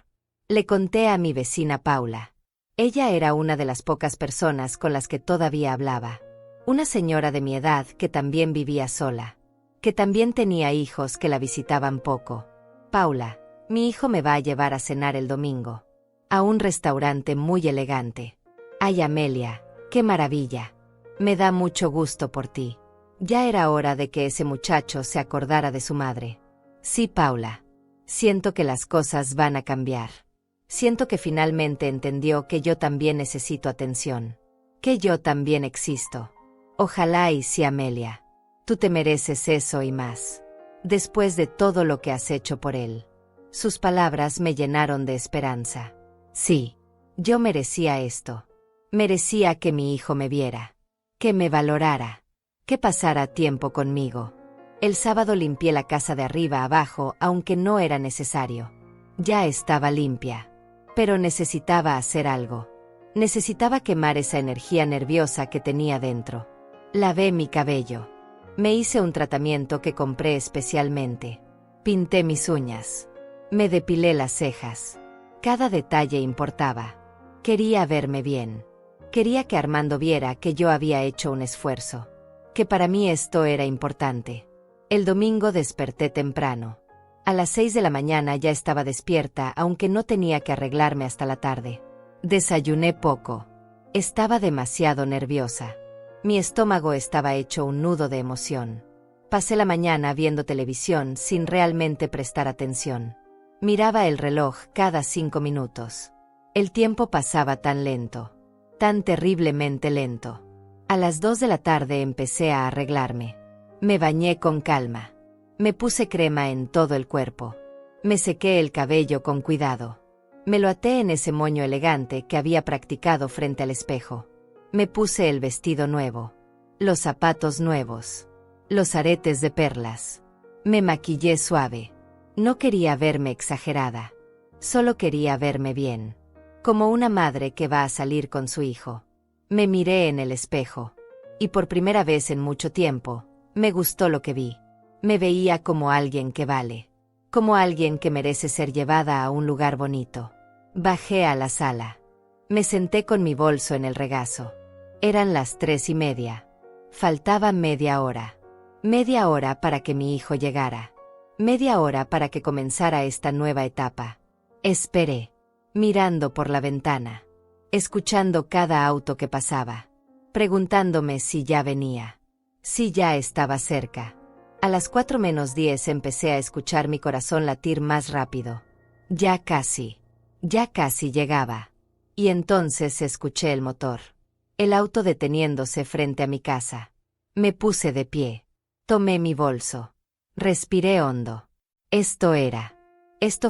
Le conté a mi vecina Paula. Ella era una de las pocas personas con las que todavía hablaba. Una señora de mi edad que también vivía sola. Que también tenía hijos que la visitaban poco. Paula, mi hijo me va a llevar a cenar el domingo. A un restaurante muy elegante. Ay, Amelia, qué maravilla. Me da mucho gusto por ti. Ya era hora de que ese muchacho se acordara de su madre. Sí, Paula. Siento que las cosas van a cambiar. Siento que finalmente entendió que yo también necesito atención. Que yo también existo. Ojalá y sí, Amelia. Tú te mereces eso y más. Después de todo lo que has hecho por él. Sus palabras me llenaron de esperanza. Sí, yo merecía esto. Merecía que mi hijo me viera. Que me valorara. Que pasara tiempo conmigo. El sábado limpié la casa de arriba abajo, aunque no era necesario. Ya estaba limpia. Pero necesitaba hacer algo. Necesitaba quemar esa energía nerviosa que tenía dentro. Lavé mi cabello. Me hice un tratamiento que compré especialmente. Pinté mis uñas. Me depilé las cejas. Cada detalle importaba. Quería verme bien. Quería que Armando viera que yo había hecho un esfuerzo. Que para mí esto era importante. El domingo desperté temprano. A las 6 de la mañana ya estaba despierta, aunque no tenía que arreglarme hasta la tarde. Desayuné poco. Estaba demasiado nerviosa. Mi estómago estaba hecho un nudo de emoción. Pasé la mañana viendo televisión sin realmente prestar atención. Miraba el reloj cada 5 minutos. El tiempo pasaba tan lento. Tan terriblemente lento. A las 2 de la tarde empecé a arreglarme. Me bañé con calma. Me puse crema en todo el cuerpo. Me sequé el cabello con cuidado. Me lo até en ese moño elegante que había practicado frente al espejo. Me puse el vestido nuevo. Los zapatos nuevos. Los aretes de perlas. Me maquillé suave. No quería verme exagerada. Solo quería verme bien. como una madre que va a salir con su hijo. Me miré en el espejo. Y por primera vez en mucho tiempo, me gustó lo que vi. Me veía como alguien que vale. Como alguien que merece ser llevada a un lugar bonito. Bajé a la sala. Me senté con mi bolso en el regazo. Eran las 3:30. Faltaba media hora. Media hora para que mi hijo llegara. Media hora para que comenzara esta nueva etapa. Esperé, mirando por la ventana, escuchando cada auto que pasaba, preguntándome si ya venía, si ya estaba cerca. A las 4:10 empecé a escuchar mi corazón latir más rápido. Ya casi llegaba. Y entonces escuché el motor. El auto deteniéndose frente a mi casa. Me puse de pie. Tomé mi bolso. Respiré hondo. Esto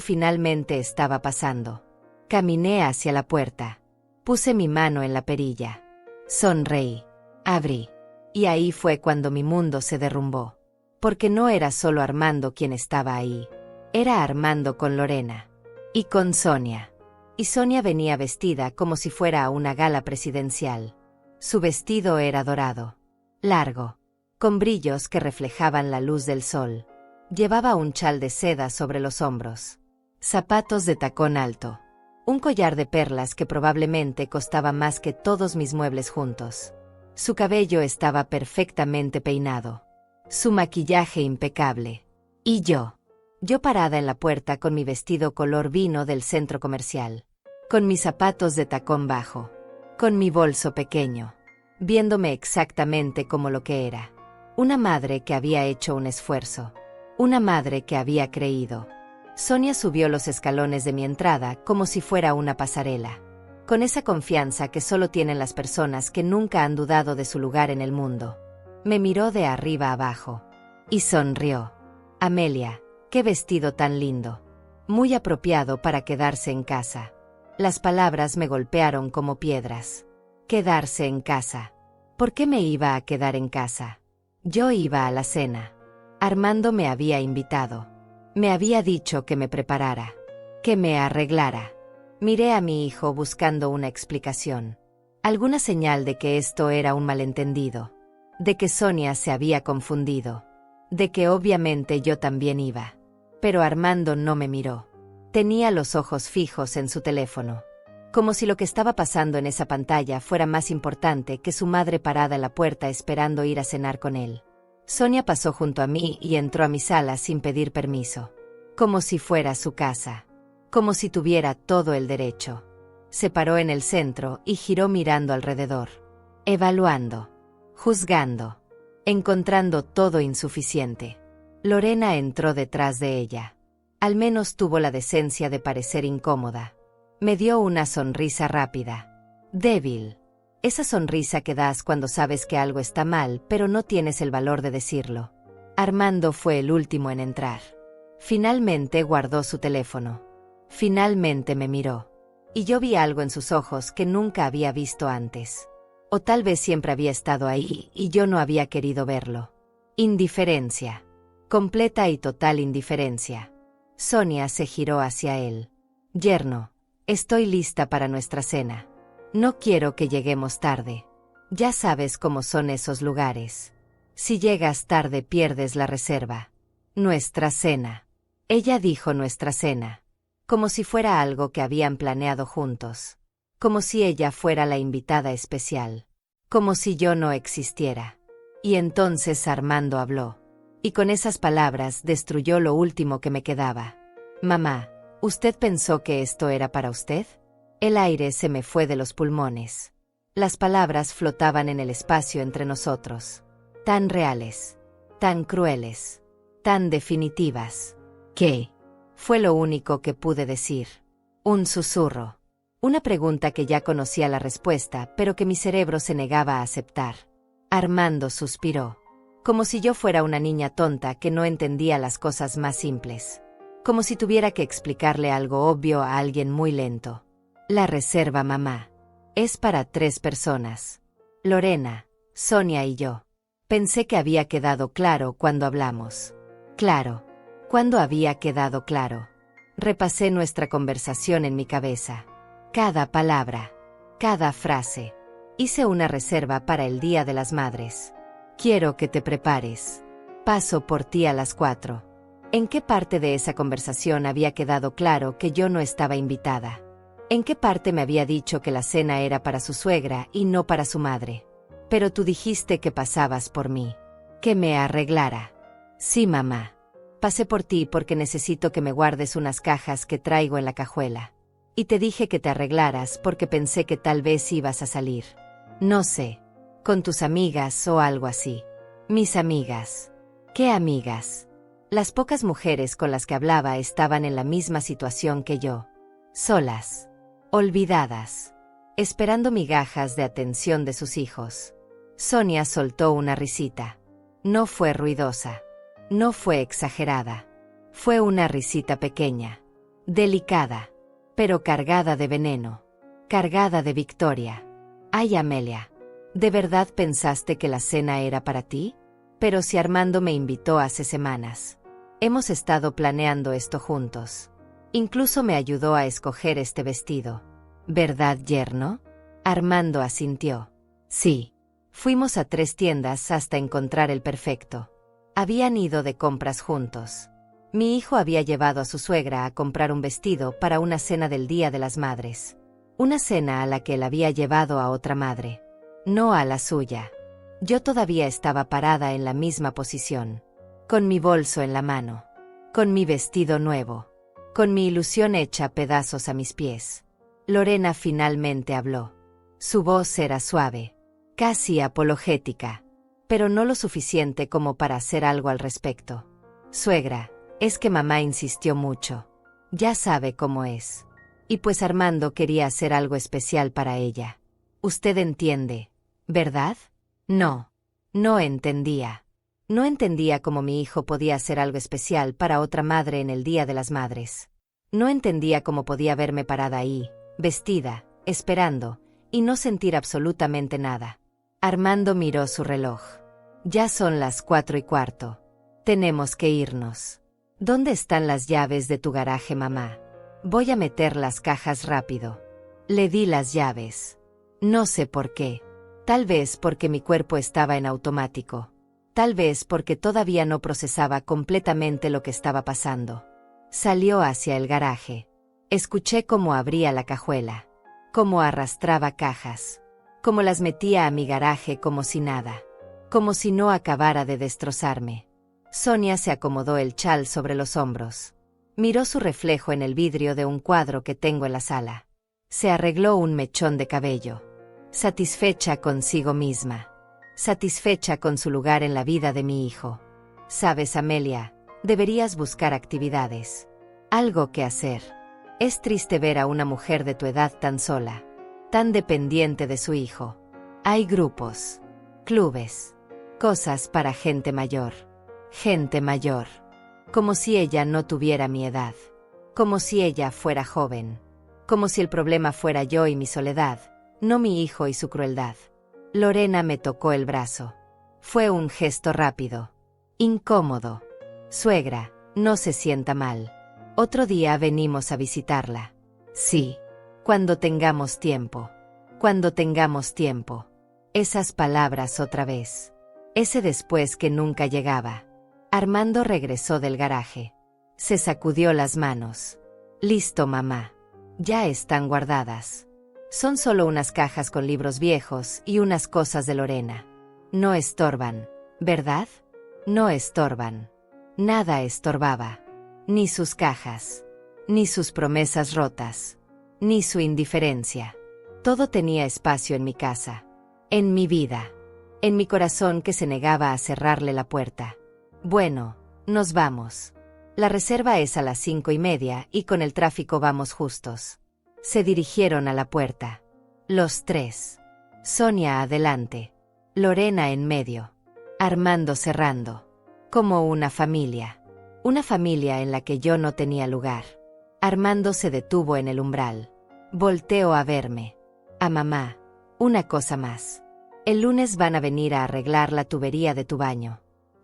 finalmente estaba pasando. Caminé hacia la puerta. Puse mi mano en la perilla. Sonreí. Abrí. Y ahí fue cuando mi mundo se derrumbó. Porque no era solo Armando quien estaba ahí. Era Armando con Lorena. Y con Sonia. Y Sonia venía vestida como si fuera a una gala presidencial. Su vestido era dorado. Largo. Con brillos que reflejaban la luz del sol. Llevaba un chal de seda sobre los hombros. Zapatos de tacón alto. Un collar de perlas que probablemente costaba más que todos mis muebles juntos. Su cabello estaba perfectamente peinado. Su maquillaje impecable. Y yo parada en la puerta con mi vestido color vino del centro comercial. Con mis zapatos de tacón bajo. Con mi bolso pequeño. Viéndome exactamente como lo que era. Una madre que había hecho un esfuerzo. Una madre que había creído. Sonia subió los escalones de mi entrada como si fuera una pasarela. Con esa confianza que solo tienen las personas que nunca han dudado de su lugar en el mundo. Me miró de arriba abajo. Y sonrió. Amelia, qué vestido tan lindo. Muy apropiado para quedarse en casa. Las palabras me golpearon como piedras. Quedarse en casa. ¿Por qué me iba a quedar en casa? Yo iba a la cena. Armando me había invitado. Me había dicho que me preparara. Que me arreglara. Miré a mi hijo buscando una explicación. Alguna señal de que esto era un malentendido. De que Sonia se había confundido. De que obviamente yo también iba. Pero Armando no me miró. Tenía los ojos fijos en su teléfono. Como si lo que estaba pasando en esa pantalla fuera más importante que su madre parada en la puerta esperando ir a cenar con él. Sonia pasó junto a mí y entró a mi sala sin pedir permiso. Como si fuera su casa. Como si tuviera todo el derecho. Se paró en el centro y giró mirando alrededor. Evaluando. Juzgando. Encontrando todo insuficiente. Lorena entró detrás de ella. Al menos tuvo la decencia de parecer incómoda. Me dio una sonrisa rápida. Débil. Esa sonrisa que das cuando sabes que algo está mal, pero no tienes el valor de decirlo. Armando fue el último en entrar. Finalmente guardó su teléfono. Finalmente me miró. Y yo vi algo en sus ojos que nunca había visto antes. O tal vez siempre había estado ahí y yo no había querido verlo. Indiferencia. Completa y total indiferencia. Sonia se giró hacia él. Yerno, estoy lista para nuestra cena. No quiero que lleguemos tarde. Ya sabes cómo son esos lugares. Si llegas tarde pierdes la reserva. Nuestra cena. Ella dijo nuestra cena. Como si fuera algo que habían planeado juntos. Como si ella fuera la invitada especial. Como si yo no existiera. Y entonces Armando habló. Y con esas palabras destruyó lo último que me quedaba. Mamá, ¿usted pensó que esto era para usted? El aire se me fue de los pulmones. Las palabras flotaban en el espacio entre nosotros. Tan reales. Tan crueles. Tan definitivas. ¿Qué? Fue lo único que pude decir. Un susurro. Una pregunta que ya conocía la respuesta, pero que mi cerebro se negaba a aceptar. Armando suspiró. Como si yo fuera una niña tonta que no entendía las cosas más simples. Como si tuviera que explicarle algo obvio a alguien muy lento. La reserva, mamá. Es para 3 personas. Lorena, Sonia y yo. Pensé que había quedado claro cuando hablamos. Claro. ¿Cuándo había quedado claro? Repasé nuestra conversación en mi cabeza. Cada palabra, cada frase. Hice una reserva para el Día de las Madres. Quiero que te prepares. Paso por ti a las 4. ¿En qué parte de esa conversación había quedado claro que yo no estaba invitada? ¿En qué parte me había dicho que la cena era para su suegra y no para su madre? Pero tú dijiste que pasabas por mí. Que me arreglara. Sí, mamá. Pasé por ti porque necesito que me guardes unas cajas que traigo en la cajuela. Y te dije que te arreglaras porque pensé que tal vez ibas a salir. No sé. Con tus amigas o algo así. Mis amigas. ¿Qué amigas? Las pocas mujeres con las que hablaba estaban en la misma situación que yo. Solas. Olvidadas. Esperando migajas de atención de sus hijos. Sonia soltó una risita. No fue ruidosa. No fue exagerada. Fue una risita pequeña. Delicada. Pero cargada de veneno. Cargada de victoria. Ay, Amelia. ¿De verdad pensaste que la cena era para ti? Pero si Armando me invitó hace semanas. Hemos estado planeando esto juntos. Incluso me ayudó a escoger este vestido. ¿Verdad, yerno? Armando asintió. Sí. Fuimos a 3 tiendas hasta encontrar el perfecto. Habían ido de compras juntos. Mi hijo había llevado a su suegra a comprar un vestido para una cena del Día de las Madres. Una cena a la que él había llevado a otra madre. No a la suya. Yo todavía estaba parada en la misma posición. Con mi bolso en la mano. Con mi vestido nuevo. Con mi ilusión hecha pedazos a mis pies. Lorena finalmente habló. Su voz era suave. Casi apologética. Pero no lo suficiente como para hacer algo al respecto. Suegra, es que mamá insistió mucho. Ya sabe cómo es. Y pues Armando quería hacer algo especial para ella. Usted entiende, ¿verdad? No. No entendía. No entendía cómo mi hijo podía hacer algo especial para otra madre en el Día de las Madres. No entendía cómo podía verme parada ahí, vestida, esperando, y no sentir absolutamente nada. Armando miró su reloj. Ya son las 4:15. Tenemos que irnos. ¿Dónde están las llaves de tu garaje, mamá? Voy a meter las cajas rápido. Le di las llaves. No sé por qué. Tal vez porque mi cuerpo estaba en automático. Tal vez porque todavía no procesaba completamente lo que estaba pasando. Salió hacia el garaje. Escuché cómo abría la cajuela. Cómo arrastraba cajas. Cómo las metía a mi garaje como si nada. Como si no acabara de destrozarme. Sonia se acomodó el chal sobre los hombros. Miró su reflejo en el vidrio de un cuadro que tengo en la sala. Se arregló un mechón de cabello. Satisfecha consigo misma. Satisfecha con su lugar en la vida de mi hijo. Sabes, Amelia, deberías buscar actividades. Algo que hacer. Es triste ver a una mujer de tu edad tan sola. Tan dependiente de su hijo. Hay grupos. Clubes. Cosas para gente mayor. Gente mayor. Como si ella no tuviera mi edad. Como si ella fuera joven. Como si el problema fuera yo y mi soledad, no mi hijo y su crueldad. Lorena me tocó el brazo. Fue un gesto rápido. Incómodo. Suegra, no se sienta mal. Otro día venimos a visitarla. Sí. Cuando tengamos tiempo. Cuando tengamos tiempo. Esas palabras otra vez. Ese después que nunca llegaba. Armando regresó del garaje. Se sacudió las manos. Listo, mamá. Ya están guardadas. Son solo unas cajas con libros viejos y unas cosas de Lorena. No estorban, ¿verdad? No estorban. Nada estorbaba. Ni sus cajas. Ni sus promesas rotas. Ni su indiferencia. Todo tenía espacio en mi casa. En mi vida. En mi corazón que se negaba a cerrarle la puerta. Bueno, nos vamos. La reserva es a las 5:30 y con el tráfico vamos justos. Se dirigieron a la puerta. Los 3. Sonia adelante. Lorena en medio. Armando cerrando. Como una familia. Una familia en la que yo no tenía lugar. Armando se detuvo en el umbral. Volteó a verme. A mamá. Una cosa más. El lunes van a venir a arreglar la tubería de tu baño.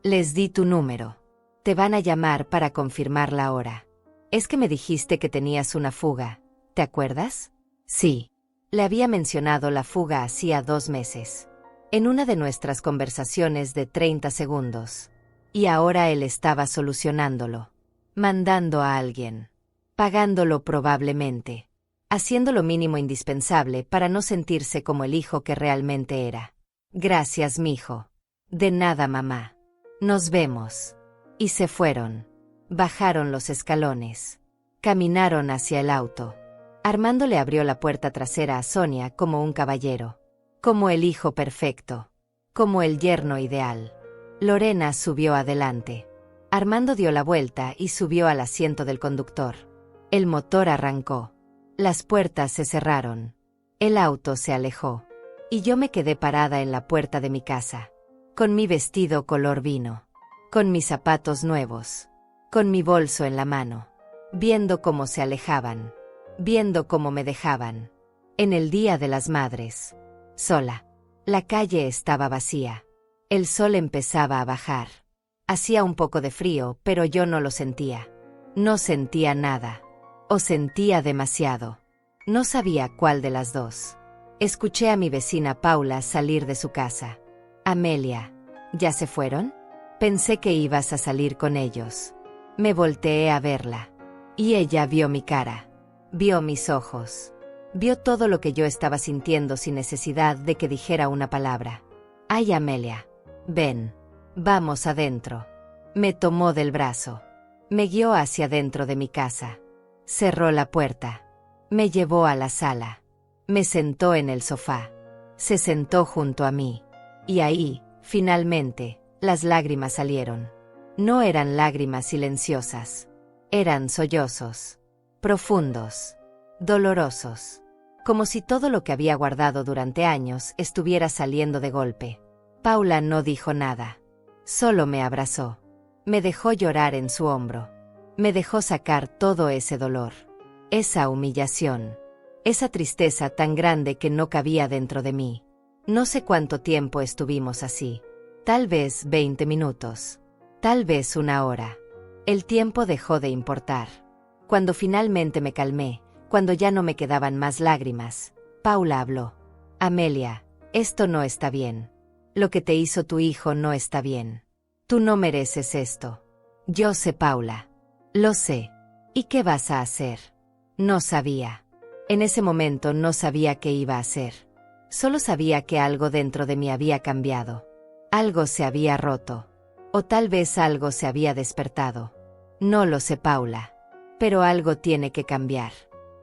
Les di tu número. Te van a llamar para confirmar la hora. Es que me dijiste que tenías una fuga. ¿Te acuerdas? Sí. Le había mencionado la fuga hacía 2 meses. En una de nuestras conversaciones de 30 segundos. Y ahora él estaba solucionándolo. Mandando a alguien. Pagándolo probablemente. Haciendo lo mínimo indispensable para no sentirse como el hijo que realmente era. Gracias, mijo. De nada, mamá. Nos vemos. Y se fueron. Bajaron los escalones. Caminaron hacia el auto. Armando le abrió la puerta trasera a Sonia como un caballero. Como el hijo perfecto. Como el yerno ideal. Lorena subió adelante. Armando dio la vuelta y subió al asiento del conductor. El motor arrancó. Las puertas se cerraron. El auto se alejó. Y yo me quedé parada en la puerta de mi casa. Con mi vestido color vino. Con mis zapatos nuevos. Con mi bolso en la mano. Viendo cómo se alejaban. Viendo cómo me dejaban. En el Día de las Madres. Sola. La calle estaba vacía. El sol empezaba a bajar. Hacía un poco de frío, pero yo no lo sentía. No sentía nada. O sentía demasiado. No sabía cuál de las dos. Escuché a mi vecina Paula salir de su casa. Amelia, ¿ya se fueron? Pensé que ibas a salir con ellos. Me volteé a verla. Y ella vio mi cara. Vio mis ojos. Vio todo lo que yo estaba sintiendo sin necesidad de que dijera una palabra. Ay, Amelia. Ven. Vamos adentro. Me tomó del brazo. Me guió hacia dentro de mi casa. Cerró la puerta. Me llevó a la sala. Me sentó en el sofá. Se sentó junto a mí. Y ahí, finalmente, las lágrimas salieron. No eran lágrimas silenciosas. Eran sollozos. Profundos. Dolorosos. Como si todo lo que había guardado durante años estuviera saliendo de golpe. Paula no dijo nada. Solo me abrazó. Me dejó llorar en su hombro. Me dejó sacar todo ese dolor. Esa humillación. Esa tristeza tan grande que no cabía dentro de mí. No sé cuánto tiempo estuvimos así. Tal vez 20 minutos. Tal vez 1 hora. El tiempo dejó de importar. Cuando finalmente me calmé, cuando ya no me quedaban más lágrimas, Paula habló. Amelia, esto no está bien. Lo que te hizo tu hijo no está bien. Tú no mereces esto. Yo sé, Paula. Lo sé. ¿Y qué vas a hacer? No sabía. En ese momento no sabía qué iba a hacer. Solo sabía que algo dentro de mí había cambiado. Algo se había roto. O tal vez algo se había despertado. No lo sé, Paula. Pero algo tiene que cambiar.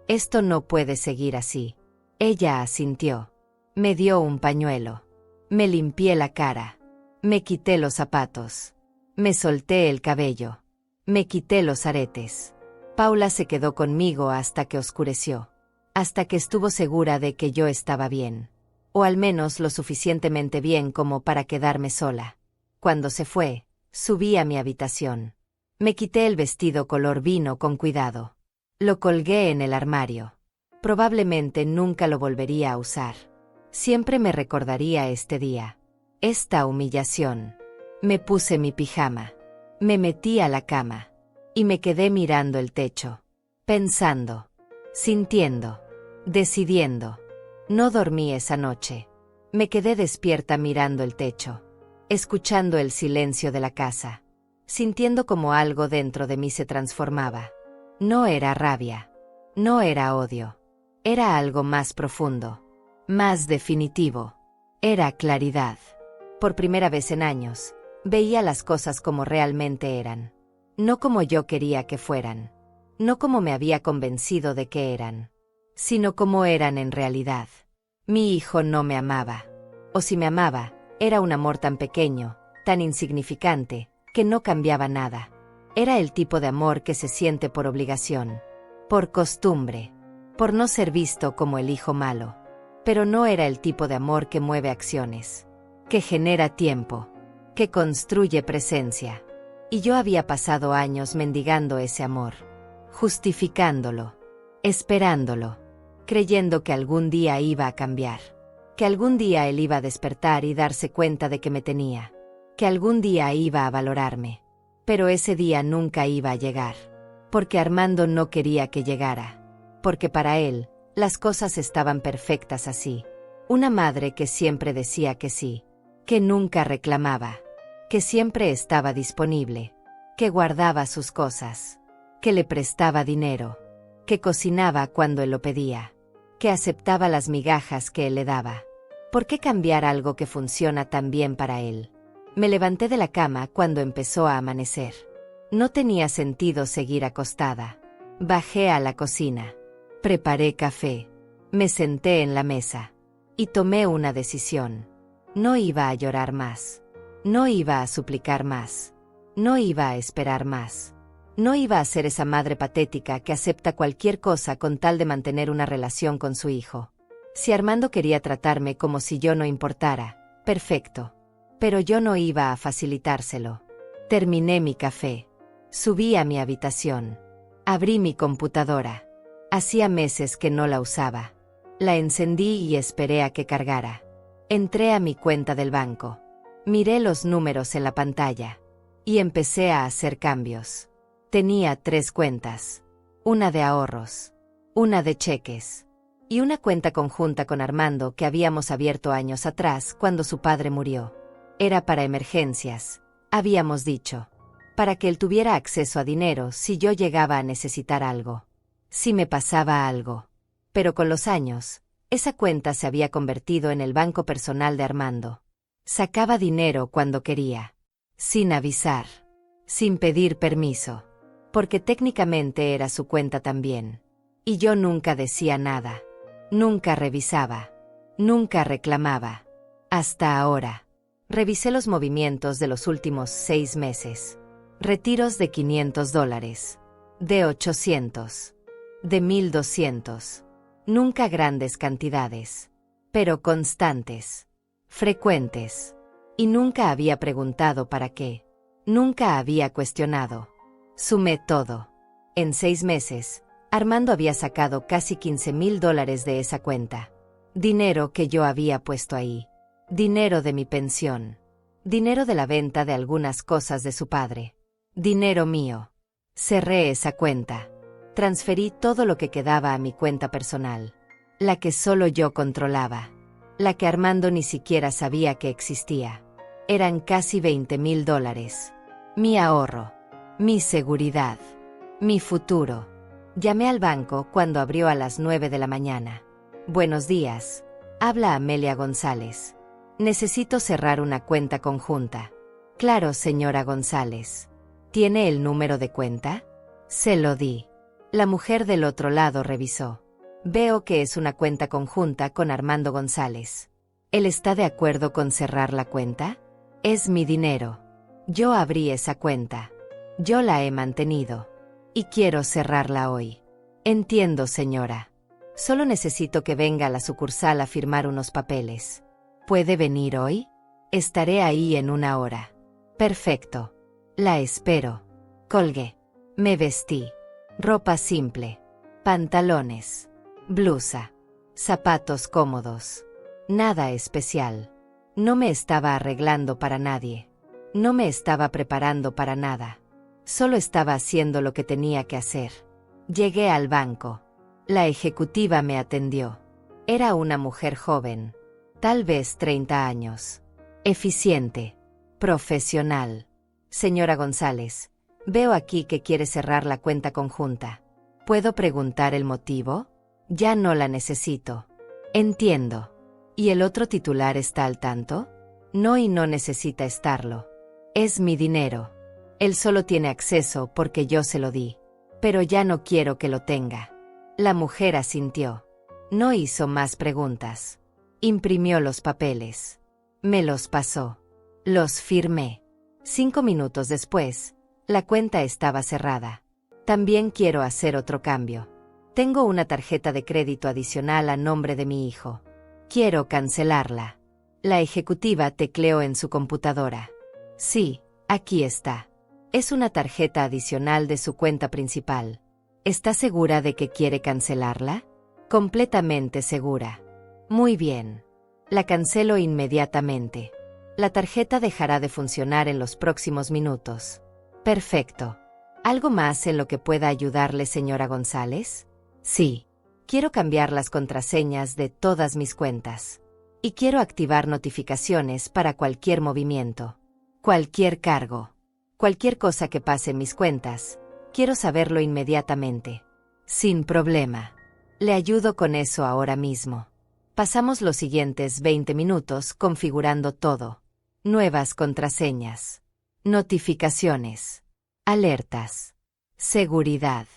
Esto no puede seguir así. Ella asintió. Me dio un pañuelo. Me limpié la cara. Me quité los zapatos. Me solté el cabello. Me quité los aretes. Paula se quedó conmigo hasta que oscureció. Hasta que estuvo segura de que yo estaba bien. O al menos lo suficientemente bien como para quedarme sola. Cuando se fue, subí a mi habitación. Me quité el vestido color vino con cuidado. Lo colgué en el armario. Probablemente nunca lo volvería a usar. Siempre me recordaría este día. Esta humillación. Me puse mi pijama. Me metí a la cama. Y me quedé mirando el techo. Pensando. Sintiendo. Decidiendo. No dormí esa noche. Me quedé despierta mirando el techo. Escuchando el silencio de la casa. Sintiendo como algo dentro de mí se transformaba. No era rabia. No era odio. Era algo más profundo. Más definitivo. Era claridad. Por primera vez en años, veía las cosas como realmente eran. No como yo quería que fueran. No como me había convencido de que eran. Sino como eran en realidad. Mi hijo no me amaba. O si me amaba, era un amor tan pequeño, tan insignificante, que no cambiaba nada. Era el tipo de amor que se siente por obligación. Por costumbre. Por no ser visto como el hijo malo. Pero no era el tipo de amor que mueve acciones. Que genera tiempo. Que construye presencia. Y yo había pasado años mendigando ese amor. Justificándolo. Esperándolo. Creyendo que algún día iba a cambiar. Que algún día él iba a despertar y darse cuenta de que me tenía. Que algún día iba a valorarme. Pero ese día nunca iba a llegar. Porque Armando no quería que llegara. Porque para él, Las cosas estaban perfectas así. Una madre que siempre decía que sí, que nunca reclamaba, que siempre estaba disponible, que guardaba sus cosas, que le prestaba dinero, que cocinaba cuando él lo pedía, que aceptaba las migajas que él le daba. ¿Por qué cambiar algo que funciona tan bien para él? Me levanté de la cama cuando empezó a amanecer. No tenía sentido seguir acostada. Bajé a la cocina. Preparé café. Me senté en la mesa. Y tomé una decisión. No iba a llorar más. No iba a suplicar más. No iba a esperar más. No iba a ser esa madre patética que acepta cualquier cosa con tal de mantener una relación con su hijo. Si Armando quería tratarme como si yo no importara, perfecto. Pero yo no iba a facilitárselo. Terminé mi café. Subí a mi habitación. Abrí mi computadora. Hacía meses que no la usaba. La encendí y esperé a que cargara. Entré a mi cuenta del banco. Miré los números en la pantalla. Y empecé a hacer cambios. Tenía 3 cuentas. Una de ahorros. Una de cheques. Y una cuenta conjunta con Armando que habíamos abierto años atrás cuando su padre murió. Era para emergencias, habíamos dicho. Para que él tuviera acceso a dinero si yo llegaba a necesitar algo. Si me pasaba algo. Pero con los años, esa cuenta se había convertido en el banco personal de Armando. Sacaba dinero cuando quería. Sin avisar. Sin pedir permiso. Porque técnicamente era su cuenta también. Y yo nunca decía nada. Nunca revisaba. Nunca reclamaba. Hasta ahora. Revisé los movimientos de los últimos 6 meses. Retiros de $500. De 800. De 1200. Nunca grandes cantidades. Pero constantes. Frecuentes. Y nunca había preguntado para qué. Nunca había cuestionado. Sumé todo. En 6 meses, Armando había sacado casi $15,000 de esa cuenta. Dinero que yo había puesto ahí. Dinero de mi pensión. Dinero de la venta de algunas cosas de su padre. Dinero mío. Cerré esa cuenta. Transferí todo lo que quedaba a mi cuenta personal. La que solo yo controlaba. La que Armando ni siquiera sabía que existía. Eran casi $20,000. Mi ahorro. Mi seguridad. Mi futuro. Llamé al banco cuando abrió a las 9 de la mañana. Buenos días. Habla Amelia González. Necesito cerrar una cuenta conjunta. Claro, señora González. ¿Tiene el número de cuenta? Se lo di. La mujer del otro lado revisó. Veo que es una cuenta conjunta con Armando González. ¿Él está de acuerdo con cerrar la cuenta? Es mi dinero. Yo abrí esa cuenta. Yo la he mantenido. Y quiero cerrarla hoy. Entiendo, señora. Solo necesito que venga a la sucursal a firmar unos papeles. ¿Puede venir hoy? Estaré ahí en 1 hora. Perfecto. La espero. Colgué. Me vestí. Ropa simple. Pantalones. Blusa. Zapatos cómodos. Nada especial. No me estaba arreglando para nadie. No me estaba preparando para nada. Solo estaba haciendo lo que tenía que hacer. Llegué al banco. La ejecutiva me atendió. Era una mujer joven. Tal vez 30 años. Eficiente. Profesional. Señora González, veo aquí que quiere cerrar la cuenta conjunta. ¿Puedo preguntar el motivo? Ya no la necesito. Entiendo. ¿Y el otro titular está al tanto? No, y no necesita estarlo. Es mi dinero. Él solo tiene acceso porque yo se lo di. Pero ya no quiero que lo tenga. La mujer asintió. No hizo más preguntas. Imprimió los papeles. Me los pasó. Los firmé. 5 minutos después, la cuenta estaba cerrada. También quiero hacer otro cambio. Tengo una tarjeta de crédito adicional a nombre de mi hijo. Quiero cancelarla. La ejecutiva tecleó en su computadora. Sí, aquí está. Es una tarjeta adicional de su cuenta principal. ¿Está segura de que quiere cancelarla? Completamente segura. Muy bien. La cancelo inmediatamente. La tarjeta dejará de funcionar en los próximos minutos. Perfecto. ¿Algo más en lo que pueda ayudarle, señora González? Sí. Quiero cambiar las contraseñas de todas mis cuentas. Y quiero activar notificaciones para cualquier movimiento, cualquier cargo, cualquier cosa que pase en mis cuentas. Quiero saberlo inmediatamente. Sin problema. Le ayudo con eso ahora mismo. Pasamos los siguientes 20 minutos configurando todo. Nuevas contraseñas. Notificaciones. Alertas. Seguridad.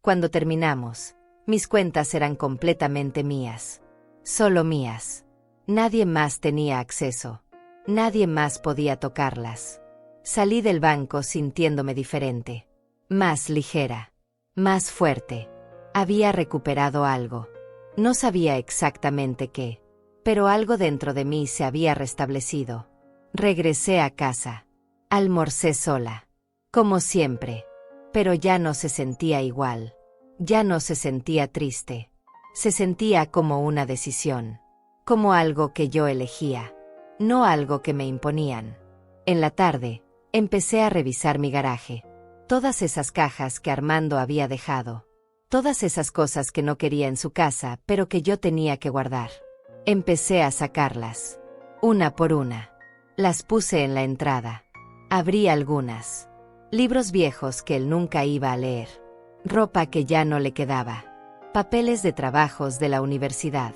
Cuando terminamos, mis cuentas eran completamente mías. Solo mías. Nadie más tenía acceso. Nadie más podía tocarlas. Salí del banco sintiéndome diferente. Más ligera. Más fuerte. Había recuperado algo. No sabía exactamente qué, pero algo dentro de mí se había restablecido. Regresé a casa. Almorcé sola. Como siempre. Pero ya no se sentía igual. Ya no se sentía triste. Se sentía como una decisión. Como algo que yo elegía. No algo que me imponían. En la tarde, empecé a revisar mi garaje. Todas esas cajas que Armando había dejado. Todas esas cosas que no quería en su casa, pero que yo tenía que guardar. Empecé a sacarlas. Una por una. Las puse en la entrada. Abrí algunas. Libros viejos que él nunca iba a leer. Ropa que ya no le quedaba. Papeles de trabajos de la universidad.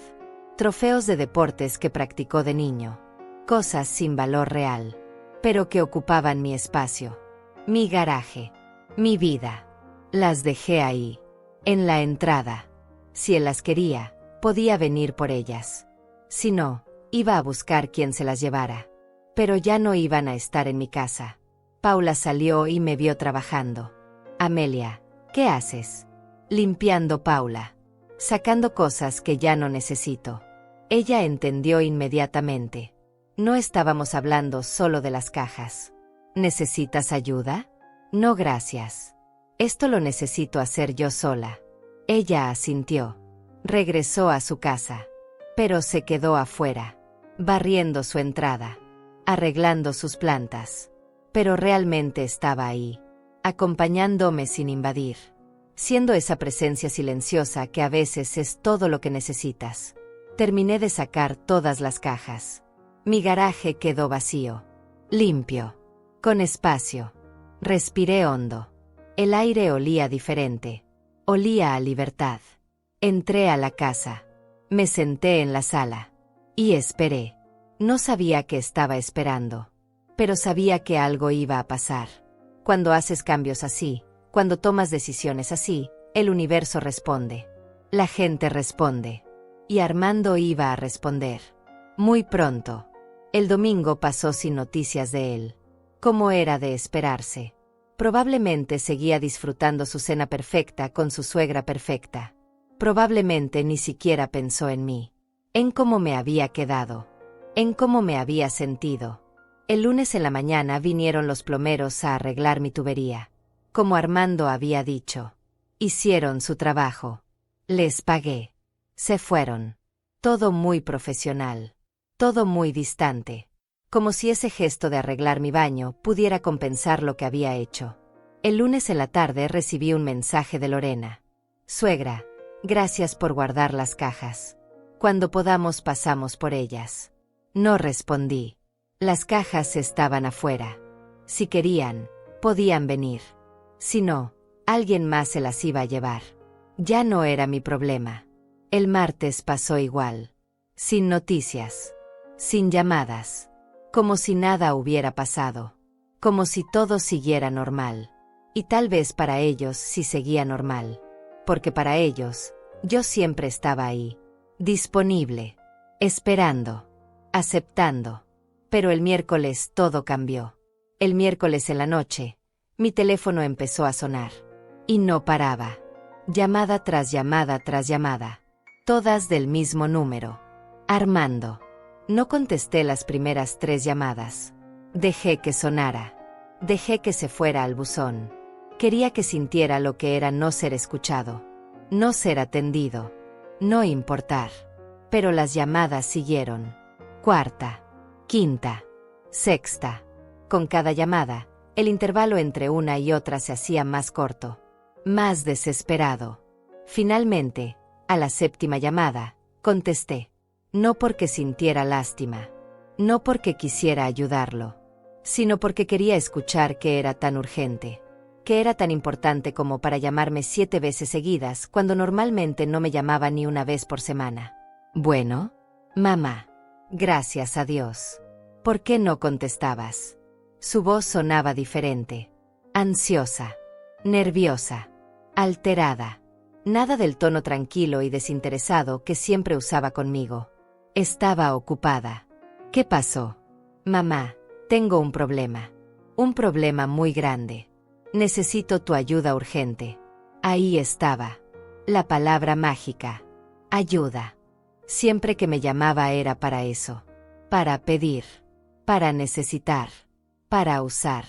Trofeos de deportes que practicó de niño. Cosas sin valor real. Pero que ocupaban mi espacio. Mi garaje. Mi vida. Las dejé ahí. En la entrada. Si él las quería, podía venir por ellas. Si no, iba a buscar quien se las llevara. Pero ya no iban a estar en mi casa. Paula salió y me vio trabajando. Amelia, ¿qué haces? Limpiando, Paula. Sacando cosas que ya no necesito. Ella entendió inmediatamente. No estábamos hablando solo de las cajas. ¿Necesitas ayuda? No, gracias. Esto lo necesito hacer yo sola. Ella asintió. Regresó a su casa. Pero se quedó afuera, barriendo su entrada, arreglando sus plantas. Pero realmente estaba ahí, acompañándome sin invadir, siendo esa presencia silenciosa que a veces es todo lo que necesitas. Terminé de sacar todas las cajas. Mi garaje quedó vacío, limpio, con espacio. Respiré hondo. El aire olía diferente. Olía a libertad. Entré a la casa. Me senté en la sala. Y esperé. No sabía qué estaba esperando. Pero sabía que algo iba a pasar. Cuando haces cambios así, cuando tomas decisiones así, el universo responde. La gente responde. Y Armando iba a responder. Muy pronto. El domingo pasó sin noticias de él. Como era de esperarse. Probablemente seguía disfrutando su cena perfecta con su suegra perfecta. Probablemente ni siquiera pensó en mí. En cómo me había quedado. En cómo me había sentido. El lunes en la mañana vinieron los plomeros a arreglar mi tubería. Como Armando había dicho. Hicieron su trabajo. Les pagué. Se fueron. Todo muy profesional. Todo muy distante. Como si ese gesto de arreglar mi baño pudiera compensar lo que había hecho. El lunes en la tarde recibí un mensaje de Lorena. Suegra, gracias por guardar las cajas. Cuando podamos pasamos por ellas. No respondí. Las cajas estaban afuera. Si querían, podían venir. Si no, alguien más se las iba a llevar. Ya no era mi problema. El martes pasó igual. Sin noticias. Sin llamadas. Como si nada hubiera pasado. Como si todo siguiera normal. Y tal vez para ellos sí seguía normal. Porque para ellos, yo siempre estaba ahí. Disponible. Esperando. Aceptando. Pero el miércoles todo cambió. El miércoles en la noche, mi teléfono empezó a sonar. Y no paraba. Llamada tras llamada tras llamada. Todas del mismo número. Armando. No contesté las primeras 3 llamadas. Dejé que sonara. Dejé que se fuera al buzón. Quería que sintiera lo que era no ser escuchado. No ser atendido. No importar. Pero las llamadas siguieron. 4ª. 5ª. 6ª. Con cada llamada, el intervalo entre una y otra se hacía más corto. Más desesperado. Finalmente, A la séptima llamada, contesté. No porque sintiera lástima. No porque quisiera ayudarlo. Sino porque quería escuchar que era tan urgente. Que era tan importante como para llamarme 7 veces seguidas cuando normalmente no me llamaba ni una vez por semana. Bueno, mamá. Gracias a Dios. ¿Por qué no contestabas? Su voz sonaba diferente. Ansiosa. Nerviosa. Alterada. Nada del tono tranquilo y desinteresado que siempre usaba conmigo. Estaba ocupada. ¿Qué pasó? Mamá, tengo un problema. Un problema muy grande. Necesito tu ayuda urgente. Ahí estaba. La palabra mágica. Ayuda. Siempre que me llamaba era para eso. Para pedir. Para necesitar. Para usar.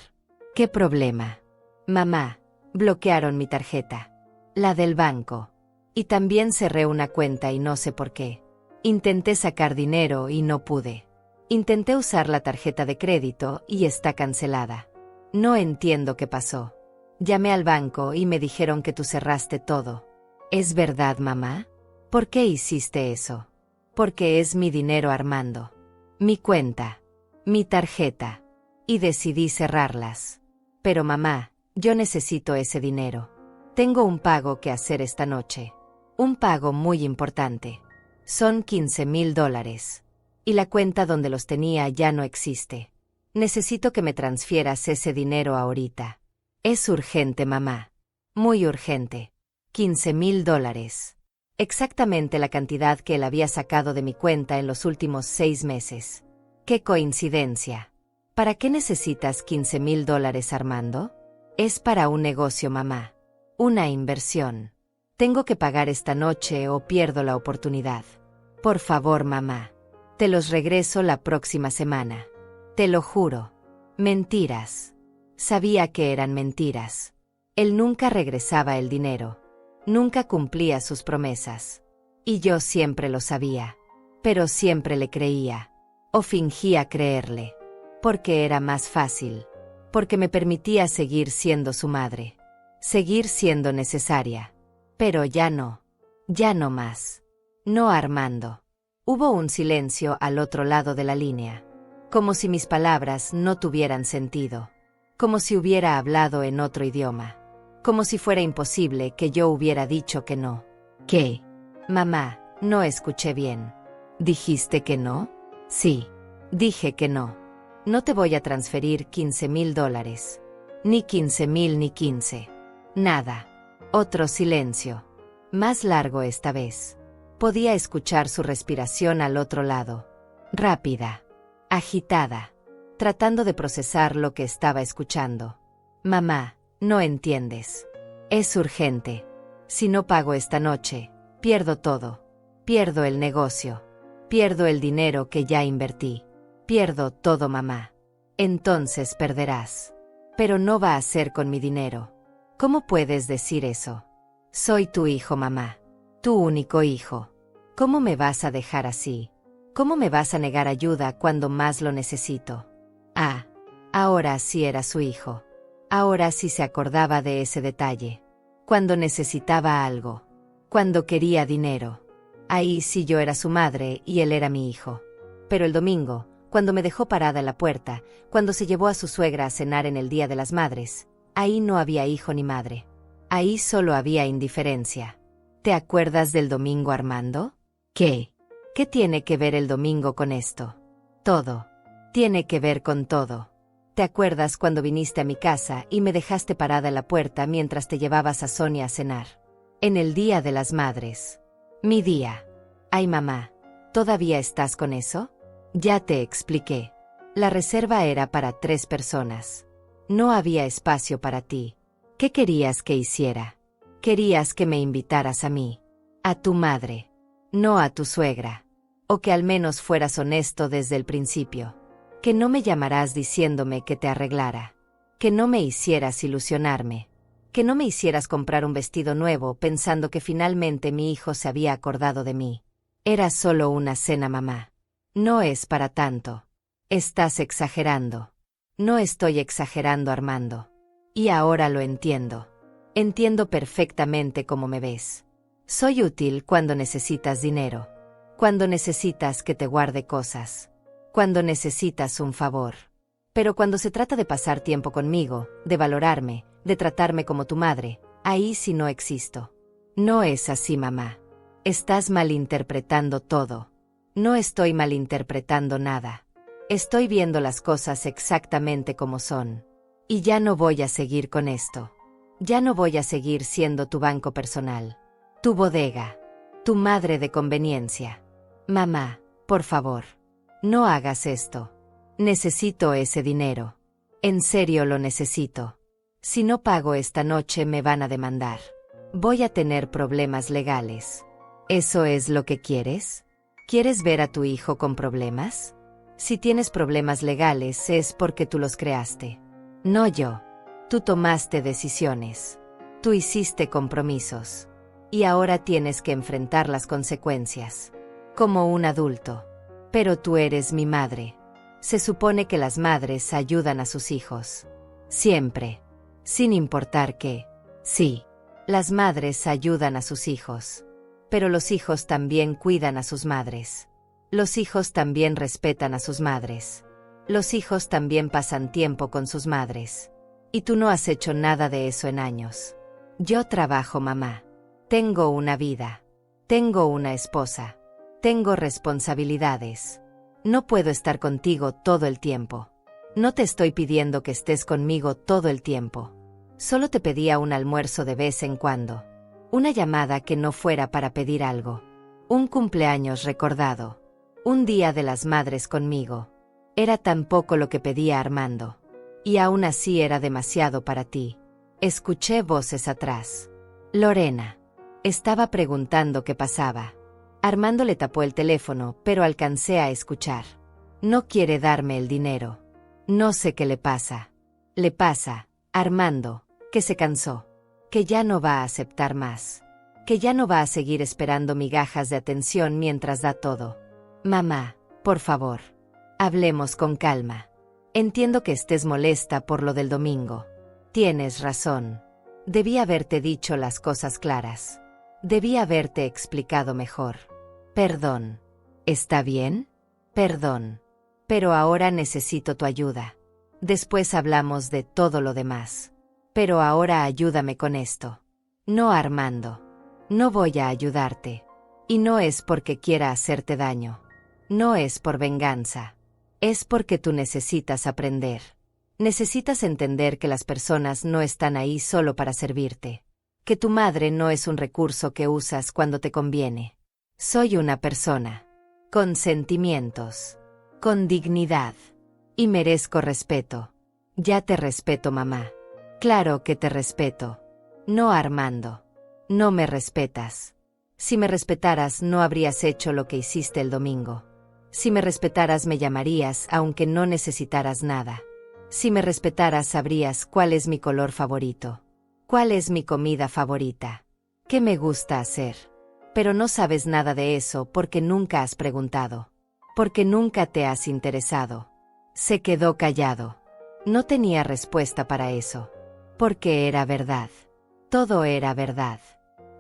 ¿Qué problema? Mamá, bloquearon mi tarjeta. La del banco. Y también cerré una cuenta y no sé por qué. Intenté sacar dinero y no pude. Intenté usar la tarjeta de crédito y está cancelada. No entiendo qué pasó. Llamé al banco y me dijeron que tú cerraste todo. ¿Es verdad, mamá? ¿Por qué hiciste eso? Porque es mi dinero, Armando. Mi cuenta. Mi tarjeta. Y decidí cerrarlas. Pero mamá, yo necesito ese dinero. Tengo un pago que hacer esta noche. Un pago muy importante. Son $15,000. Y la cuenta donde los tenía ya no existe. Necesito que me transfieras ese dinero ahorita. Es urgente, mamá. Muy urgente. $15,000. Exactamente la cantidad que él había sacado de mi cuenta en los últimos 6 meses. ¡Qué coincidencia! ¿Para qué necesitas $15,000, Armando? Es para un negocio, mamá. Una inversión. Tengo que pagar esta noche o pierdo la oportunidad. Por favor, mamá. Te los regreso la próxima semana. Te lo juro. Mentiras. Sabía que eran mentiras. Él nunca regresaba el dinero. Nunca cumplía sus promesas. Y yo siempre lo sabía. Pero siempre le creía. O fingía creerle. Porque era más fácil. Porque me permitía seguir siendo su madre. Seguir siendo necesaria. Pero ya no. Ya no más. No, Armando. Hubo un silencio al otro lado de la línea. Como si mis palabras no tuvieran sentido. Como si hubiera hablado en otro idioma. Como si fuera imposible que yo hubiera dicho que no. ¿Qué? Mamá, no escuché bien. ¿Dijiste que no? Sí. Dije que no. No te voy a transferir $15,000. Ni 15,000 ni 15. Nada. Otro silencio. Más largo esta vez. Podía escuchar su respiración al otro lado. Rápida. Agitada. Tratando de procesar lo que estaba escuchando. Mamá, no entiendes. Es urgente. Si no pago esta noche, pierdo todo. Pierdo el negocio. Pierdo el dinero que ya invertí. Pierdo todo, mamá. Entonces perderás. Pero no va a ser con mi dinero. ¿Cómo puedes decir eso? Soy tu hijo, mamá. Tu único hijo. ¿Cómo me vas a dejar así? ¿Cómo me vas a negar ayuda cuando más lo necesito? Ah, ahora sí era su hijo. Ahora sí se acordaba de ese detalle. Cuando necesitaba algo. Cuando quería dinero. Ahí sí yo era su madre y él era mi hijo. Pero el domingo, cuando me dejó parada en la puerta, cuando se llevó a su suegra a cenar en el Día de las Madres, ahí no había hijo ni madre. Ahí solo había indiferencia. ¿Te acuerdas del domingo, Armando? ¿Qué? ¿Qué tiene que ver el domingo con esto? Todo. Tiene que ver con todo. ¿Te acuerdas cuando viniste a mi casa y me dejaste parada en la puerta mientras te llevabas a Sonia a cenar? En el Día de las Madres. Mi día. Ay, mamá, ¿todavía estás con eso? Ya te expliqué. La reserva era para 3 personas. No había espacio para ti. ¿Qué querías que hiciera? Querías que me invitaras a mí. A tu madre. No a tu suegra. O que al menos fueras honesto desde el principio. Que no me llamarás diciéndome que te arreglara. Que no me hicieras ilusionarme. Que no me hicieras comprar un vestido nuevo pensando que finalmente mi hijo se había acordado de mí. Era solo una cena, mamá. No es para tanto. Estás exagerando. No estoy exagerando, Armando. Y ahora lo entiendo. Entiendo perfectamente cómo me ves. Soy útil cuando necesitas dinero. Cuando necesitas que te guarde cosas. Cuando necesitas un favor. Pero cuando se trata de pasar tiempo conmigo, de valorarme, de tratarme como tu madre, ahí sí no existo. No es así, mamá. Estás malinterpretando todo. No estoy malinterpretando nada. Estoy viendo las cosas exactamente como son. Y ya no voy a seguir con esto. Ya no voy a seguir siendo tu banco personal. Tu bodega. Tu madre de conveniencia. Mamá, por favor. No hagas esto. Necesito ese dinero. En serio lo necesito. Si no pago esta noche me van a demandar. Voy a tener problemas legales. ¿Eso es lo que quieres? ¿Quieres ver a tu hijo con problemas? Si tienes problemas legales es porque tú los creaste. No yo. Tú tomaste decisiones. Tú hiciste compromisos. Y ahora tienes que enfrentar las consecuencias. Como un adulto. Pero tú eres mi madre. Se supone que las madres ayudan a sus hijos. Siempre. Sin importar qué. Sí. Las madres ayudan a sus hijos. Pero los hijos también cuidan a sus madres. Los hijos también respetan a sus madres. Los hijos también pasan tiempo con sus madres. Y tú no has hecho nada de eso en años. Yo trabajo, mamá. Tengo una vida. Tengo una esposa. Tengo responsabilidades. No puedo estar contigo todo el tiempo. No te estoy pidiendo que estés conmigo todo el tiempo. Solo te pedía un almuerzo de vez en cuando. Una llamada que no fuera para pedir algo. Un cumpleaños recordado. Un día de las madres conmigo. Era tan poco lo que pedía Armando. Y aún así era demasiado para ti. Escuché voces atrás. Lorena. Estaba preguntando qué pasaba. Armando le tapó el teléfono, pero alcancé a escuchar. No quiere darme el dinero. No sé qué le pasa. Le pasa, Armando, que se cansó. Que ya no va a aceptar más. Que ya no va a seguir esperando migajas de atención mientras da todo. Mamá, por favor. Hablemos con calma. Entiendo que estés molesta por lo del domingo. Tienes razón. Debí haberte dicho las cosas claras. Debí haberte explicado mejor. Perdón. ¿Está bien? Perdón. Pero ahora necesito tu ayuda. Después hablamos de todo lo demás. Pero ahora ayúdame con esto. No, Armando. No voy a ayudarte. Y no es porque quiera hacerte daño. No es por venganza. Es porque tú necesitas aprender. Necesitas entender que las personas no están ahí solo para servirte. Que tu madre no es un recurso que usas cuando te conviene. Soy una persona. Con sentimientos. Con dignidad. Y merezco respeto. Ya te respeto, mamá. Claro que te respeto. No, Armando. No me respetas. Si me respetaras no habrías hecho lo que hiciste el domingo. Si me respetaras me llamarías aunque no necesitaras nada. Si me respetaras sabrías cuál es mi color favorito. Cuál es mi comida favorita. ¿Qué me gusta hacer? Pero no sabes nada de eso porque nunca has preguntado. Porque nunca te has interesado. Se quedó callado. No tenía respuesta para eso. Porque era verdad. Todo era verdad.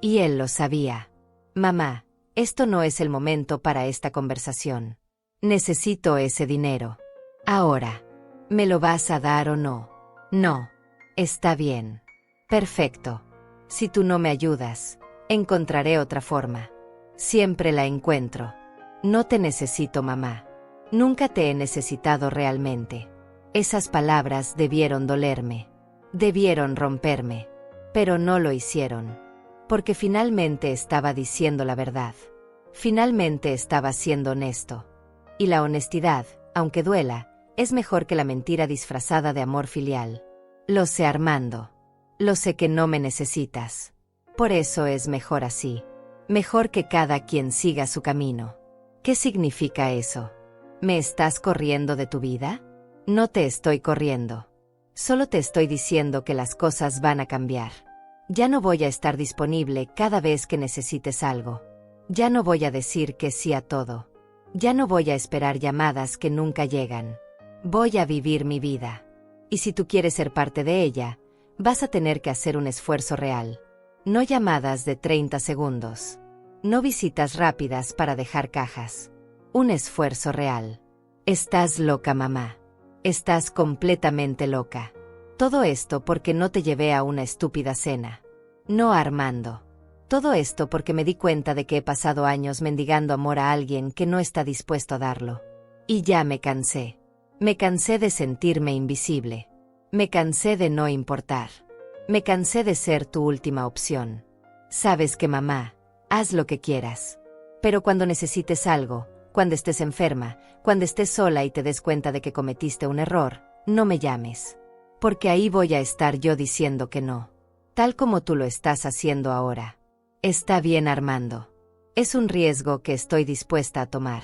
Y él lo sabía. Mamá, esto no es el momento para esta conversación. Necesito ese dinero. Ahora. ¿Me lo vas a dar o no? No. Está bien. Perfecto. Si tú no me ayudas, encontraré otra forma. Siempre la encuentro. No te necesito, mamá. Nunca te he necesitado realmente. Esas palabras debieron dolerme. Debieron romperme. Pero no lo hicieron. Porque finalmente estaba diciendo la verdad. Finalmente estaba siendo honesto. Y la honestidad, aunque duela, es mejor que la mentira disfrazada de amor filial. Lo sé, Armando. Lo sé que no me necesitas. Por eso es mejor así. Mejor que cada quien siga su camino. ¿Qué significa eso? ¿Me estás corriendo de tu vida? No te estoy corriendo. Solo te estoy diciendo que las cosas van a cambiar. Ya no voy a estar disponible cada vez que necesites algo. Ya no voy a decir que sí a todo. Ya no voy a esperar llamadas que nunca llegan. Voy a vivir mi vida. Y si tú quieres ser parte de ella, vas a tener que hacer un esfuerzo real. No llamadas de 30 segundos. No visitas rápidas para dejar cajas. Un esfuerzo real. Estás loca, mamá. Estás completamente loca. Todo esto porque no te llevé a una estúpida cena. No, Armando. Todo esto porque me di cuenta de que he pasado años mendigando amor a alguien que no está dispuesto a darlo. Y ya me cansé. Me cansé de sentirme invisible. Me cansé de no importar. Me cansé de ser tu última opción. Sabes que, mamá, haz lo que quieras. Pero cuando necesites algo, cuando estés enferma, cuando estés sola y te des cuenta de que cometiste un error, no me llames. Porque ahí voy a estar yo diciendo que no. Tal como tú lo estás haciendo ahora. Está bien, Armando. Es un riesgo que estoy dispuesta a tomar.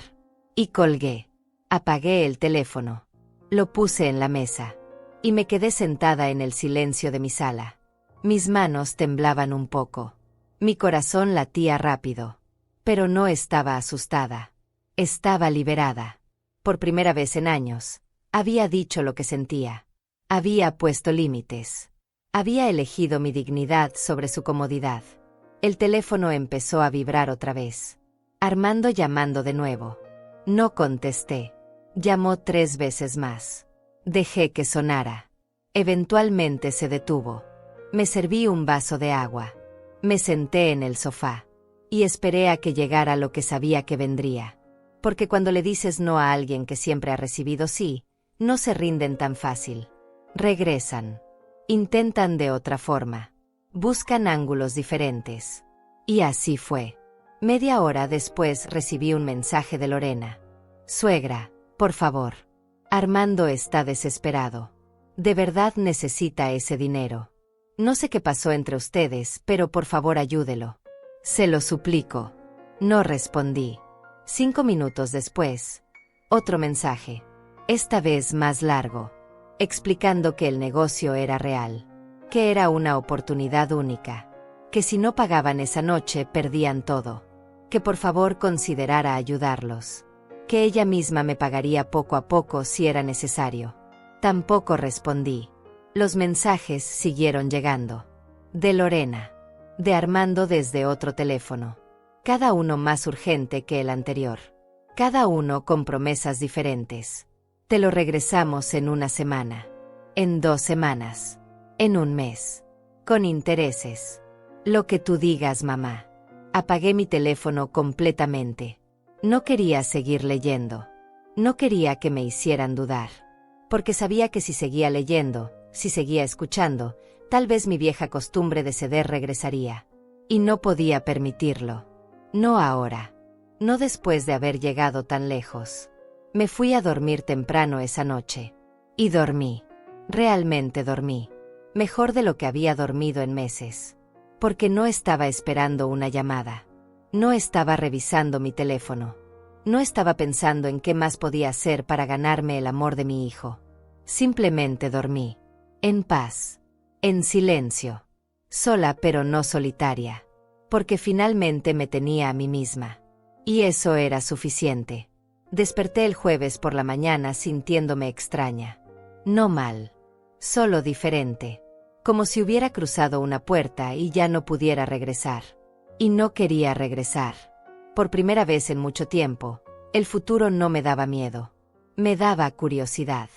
Y colgué. Apagué el teléfono. Lo puse en la mesa. Y me quedé sentada en el silencio de mi sala. Mis manos temblaban un poco. Mi corazón latía rápido. Pero no estaba asustada. Estaba liberada. Por primera vez en años, había dicho lo que sentía. Había puesto límites. Había elegido mi dignidad sobre su comodidad. El teléfono empezó a vibrar otra vez. Armando llamando de nuevo. No contesté. Llamó 3 veces más. Dejé que sonara. Eventualmente se detuvo. Me serví un vaso de agua. Me senté en el sofá. Y esperé a que llegara lo que sabía que vendría. Porque cuando le dices no a alguien que siempre ha recibido sí, no se rinden tan fácil. Regresan. Intentan de otra forma. Buscan ángulos diferentes. Y así fue. Media hora después recibí un mensaje de Lorena. Suegra, por favor. Armando está desesperado. De verdad necesita ese dinero. No sé qué pasó entre ustedes, pero por favor ayúdelo. Se lo suplico. No respondí. 5 minutos después, otro mensaje. Esta vez más largo. Explicando que el negocio era real. Que era una oportunidad única. Que si no pagaban esa noche perdían todo. Que por favor considerara ayudarlos. Que ella misma me pagaría poco a poco si era necesario. Tampoco respondí. Los mensajes siguieron llegando. De Lorena. De Armando desde otro teléfono. Cada uno más urgente que el anterior. Cada uno con promesas diferentes. Te lo regresamos en 1 semana. En 2 semanas. En 1 mes. Con intereses. Lo que tú digas, mamá. Apagué mi teléfono completamente. No quería seguir leyendo. No quería que me hicieran dudar. Porque sabía que si seguía leyendo, si seguía escuchando, tal vez mi vieja costumbre de ceder regresaría. Y no podía permitirlo. No ahora. No después de haber llegado tan lejos. Me fui a dormir temprano esa noche. Y dormí. Realmente dormí. Mejor de lo que había dormido en meses. Porque no estaba esperando una llamada. No estaba revisando mi teléfono. No estaba pensando en qué más podía hacer para ganarme el amor de mi hijo. Simplemente dormí. En paz. En silencio. Sola pero no solitaria. Porque finalmente me tenía a mí misma. Y eso era suficiente. Desperté el jueves por la mañana sintiéndome extraña. No mal. Solo diferente. Como si hubiera cruzado una puerta y ya no pudiera regresar. Y no quería regresar. Por primera vez en mucho tiempo, el futuro no me daba miedo. Me daba curiosidad.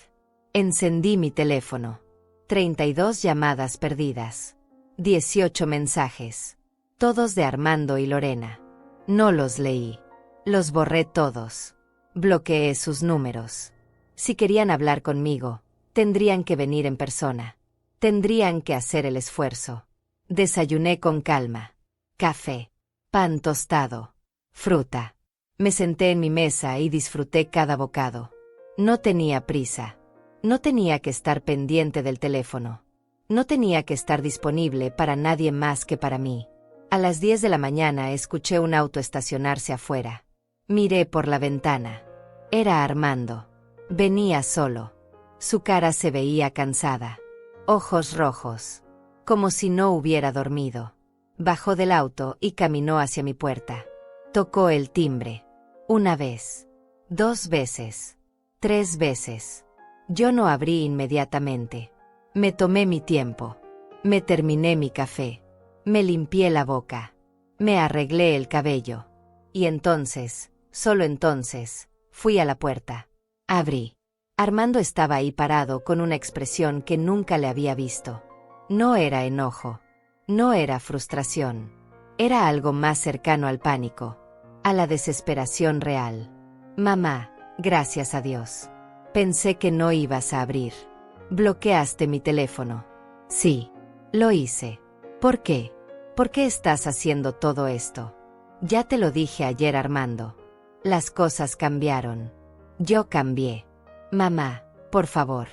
Encendí mi teléfono. 32 llamadas perdidas. 18 mensajes. Todos de Armando y Lorena. No los leí. Los borré todos. Bloqueé sus números. Si querían hablar conmigo, tendrían que venir en persona. Tendrían que hacer el esfuerzo. Desayuné con calma. Café. Pan tostado. Fruta. Me senté en mi mesa y disfruté cada bocado. No tenía prisa. No tenía que estar pendiente del teléfono. No tenía que estar disponible para nadie más que para mí. A las 10 de la mañana escuché un auto estacionarse afuera. Miré por la ventana. Era Armando. Venía solo. Su cara se veía cansada. Ojos rojos. Como si no hubiera dormido. Bajó del auto y caminó hacia mi puerta. Tocó el timbre. 1 vez. 2 veces. 3 veces. Yo no abrí inmediatamente. Me tomé mi tiempo. Me terminé mi café. Me limpié la boca. Me arreglé el cabello. Y entonces, solo entonces, fui a la puerta. Abrí. Armando estaba ahí parado con una expresión que nunca le había visto. No era enojo. No era frustración. Era algo más cercano al pánico. A la desesperación real. Mamá, gracias a Dios. Pensé que no ibas a abrir. Bloqueaste mi teléfono. Sí, lo hice. ¿Por qué? ¿Por qué estás haciendo todo esto? Ya te lo dije ayer, Armando. Las cosas cambiaron. Yo cambié. Mamá, por favor.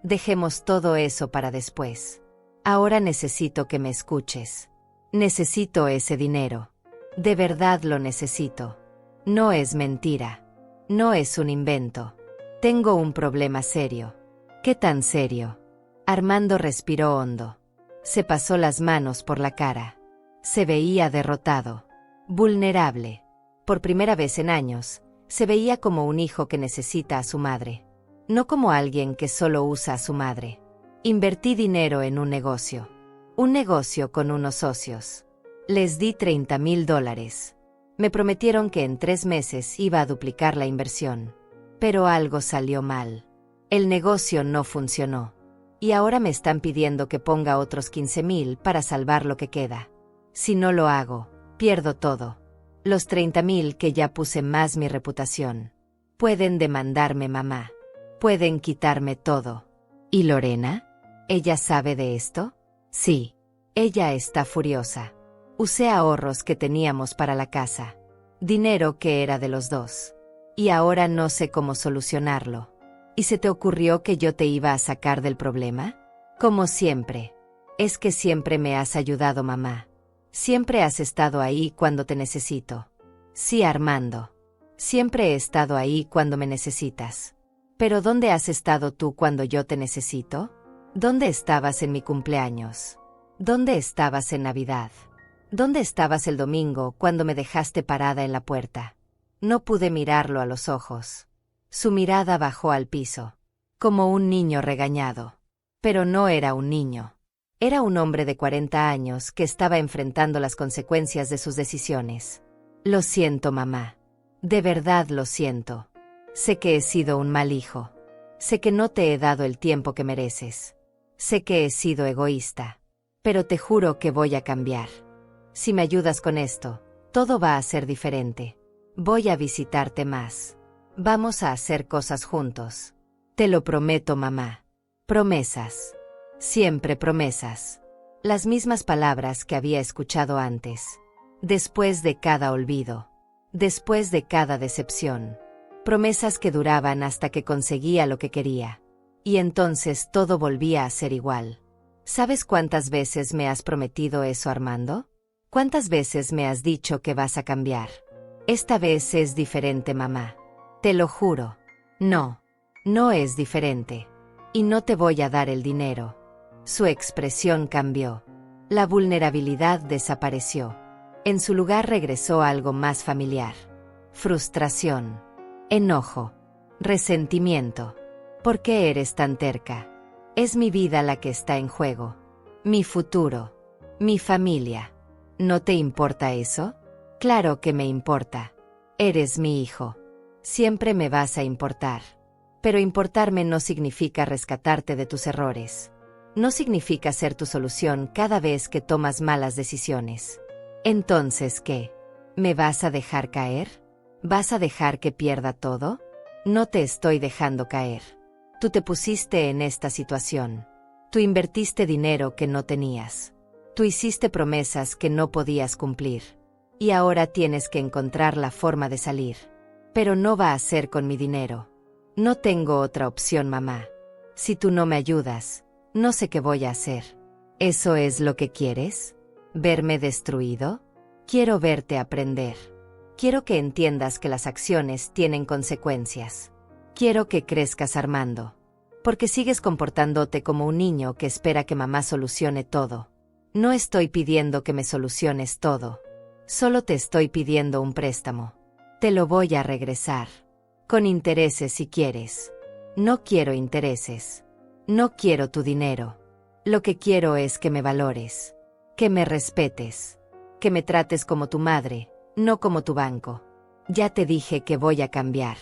Dejemos todo eso para después. Ahora necesito que me escuches. Necesito ese dinero. De verdad lo necesito. No es mentira. No es un invento. Tengo un problema serio. ¿Qué tan serio? Armando respiró hondo. Se pasó las manos por la cara. Se veía derrotado. Vulnerable. Por primera vez en años, se veía como un hijo que necesita a su madre. No como alguien que solo usa a su madre. Invertí dinero en un negocio. Un negocio con unos socios. Les di $30,000. Me prometieron que en 3 meses iba a duplicar la inversión. Pero algo salió mal. El negocio no funcionó. Y ahora me están pidiendo que ponga otros 15,000 para salvar lo que queda. Si no lo hago, pierdo todo. Los 30,000 que ya puse más mi reputación. Pueden demandarme, mamá. Pueden quitarme todo. ¿Y Lorena? ¿Ella sabe de esto? Sí. Ella está furiosa. Usé ahorros que teníamos para la casa. Dinero que era de los dos. Y ahora no sé cómo solucionarlo. ¿Y se te ocurrió que yo te iba a sacar del problema? Como siempre. Es que siempre me has ayudado, mamá. Siempre has estado ahí cuando te necesito. Sí, Armando. Siempre he estado ahí cuando me necesitas. Pero ¿dónde has estado tú cuando yo te necesito? ¿Dónde estabas en mi cumpleaños? ¿Dónde estabas en Navidad? ¿Dónde estabas el domingo cuando me dejaste parada en la puerta? No pude mirarlo a los ojos. Su mirada bajó al piso, como un niño regañado. Pero no era un niño. Era un hombre de 40 años que estaba enfrentando las consecuencias de sus decisiones. Lo siento, mamá. De verdad lo siento. Sé que he sido un mal hijo. Sé que no te he dado el tiempo que mereces. Sé que he sido egoísta. Pero te juro que voy a cambiar. Si me ayudas con esto, todo va a ser diferente. Voy a visitarte más. Vamos a hacer cosas juntos. Te lo prometo, mamá. Promesas. Siempre promesas. Las mismas palabras que había escuchado antes. Después de cada olvido. Después de cada decepción. Promesas que duraban hasta que conseguía lo que quería. Y entonces todo volvía a ser igual. ¿Sabes cuántas veces me has prometido eso, Armando? ¿Cuántas veces me has dicho que vas a cambiar? Esta vez es diferente, mamá. Te lo juro. No. No es diferente. Y no te voy a dar el dinero. Su expresión cambió. La vulnerabilidad desapareció. En su lugar regresó algo más familiar. Frustración. Enojo. Resentimiento. ¿Por qué eres tan terca? Es mi vida la que está en juego. Mi futuro. Mi familia. ¿No te importa eso? Claro que me importa. Eres mi hijo. Siempre me vas a importar. Pero importarme no significa rescatarte de tus errores. No significa ser tu solución cada vez que tomas malas decisiones. Entonces, ¿qué? ¿Me vas a dejar caer? ¿Vas a dejar que pierda todo? No te estoy dejando caer. Tú te pusiste en esta situación. Tú invertiste dinero que no tenías. Tú hiciste promesas que no podías cumplir. Y ahora tienes que encontrar la forma de salir. Pero no va a ser con mi dinero. No tengo otra opción, mamá. Si tú no me ayudas, no sé qué voy a hacer. ¿Eso es lo que quieres? ¿Verme destruido? Quiero verte aprender. Quiero que entiendas que las acciones tienen consecuencias. Quiero que crezcas, Armando. Porque sigues comportándote como un niño que espera que mamá solucione todo. No estoy pidiendo que me soluciones todo. Solo te estoy pidiendo un préstamo. Te lo voy a regresar. Con intereses si quieres. No quiero intereses. No quiero tu dinero. Lo que quiero es que me valores. Que me respetes. Que me trates como tu madre, no como tu banco. Ya te dije que voy a cambiar.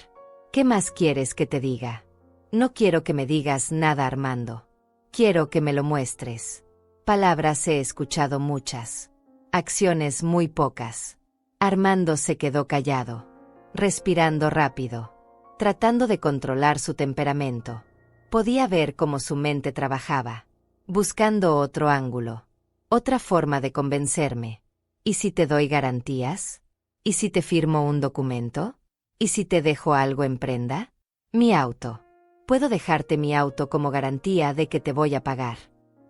¿Qué más quieres que te diga? No quiero que me digas nada, Armando. Quiero que me lo muestres. Palabras he escuchado muchas. Acciones muy pocas. Armando se quedó callado, respirando rápido, tratando de controlar su temperamento. Podía ver cómo su mente trabajaba, buscando otro ángulo, otra forma de convencerme. ¿Y si te doy garantías? ¿Y si te firmo un documento? ¿Y si te dejo algo en prenda? Mi auto. Puedo dejarte mi auto como garantía de que te voy a pagar.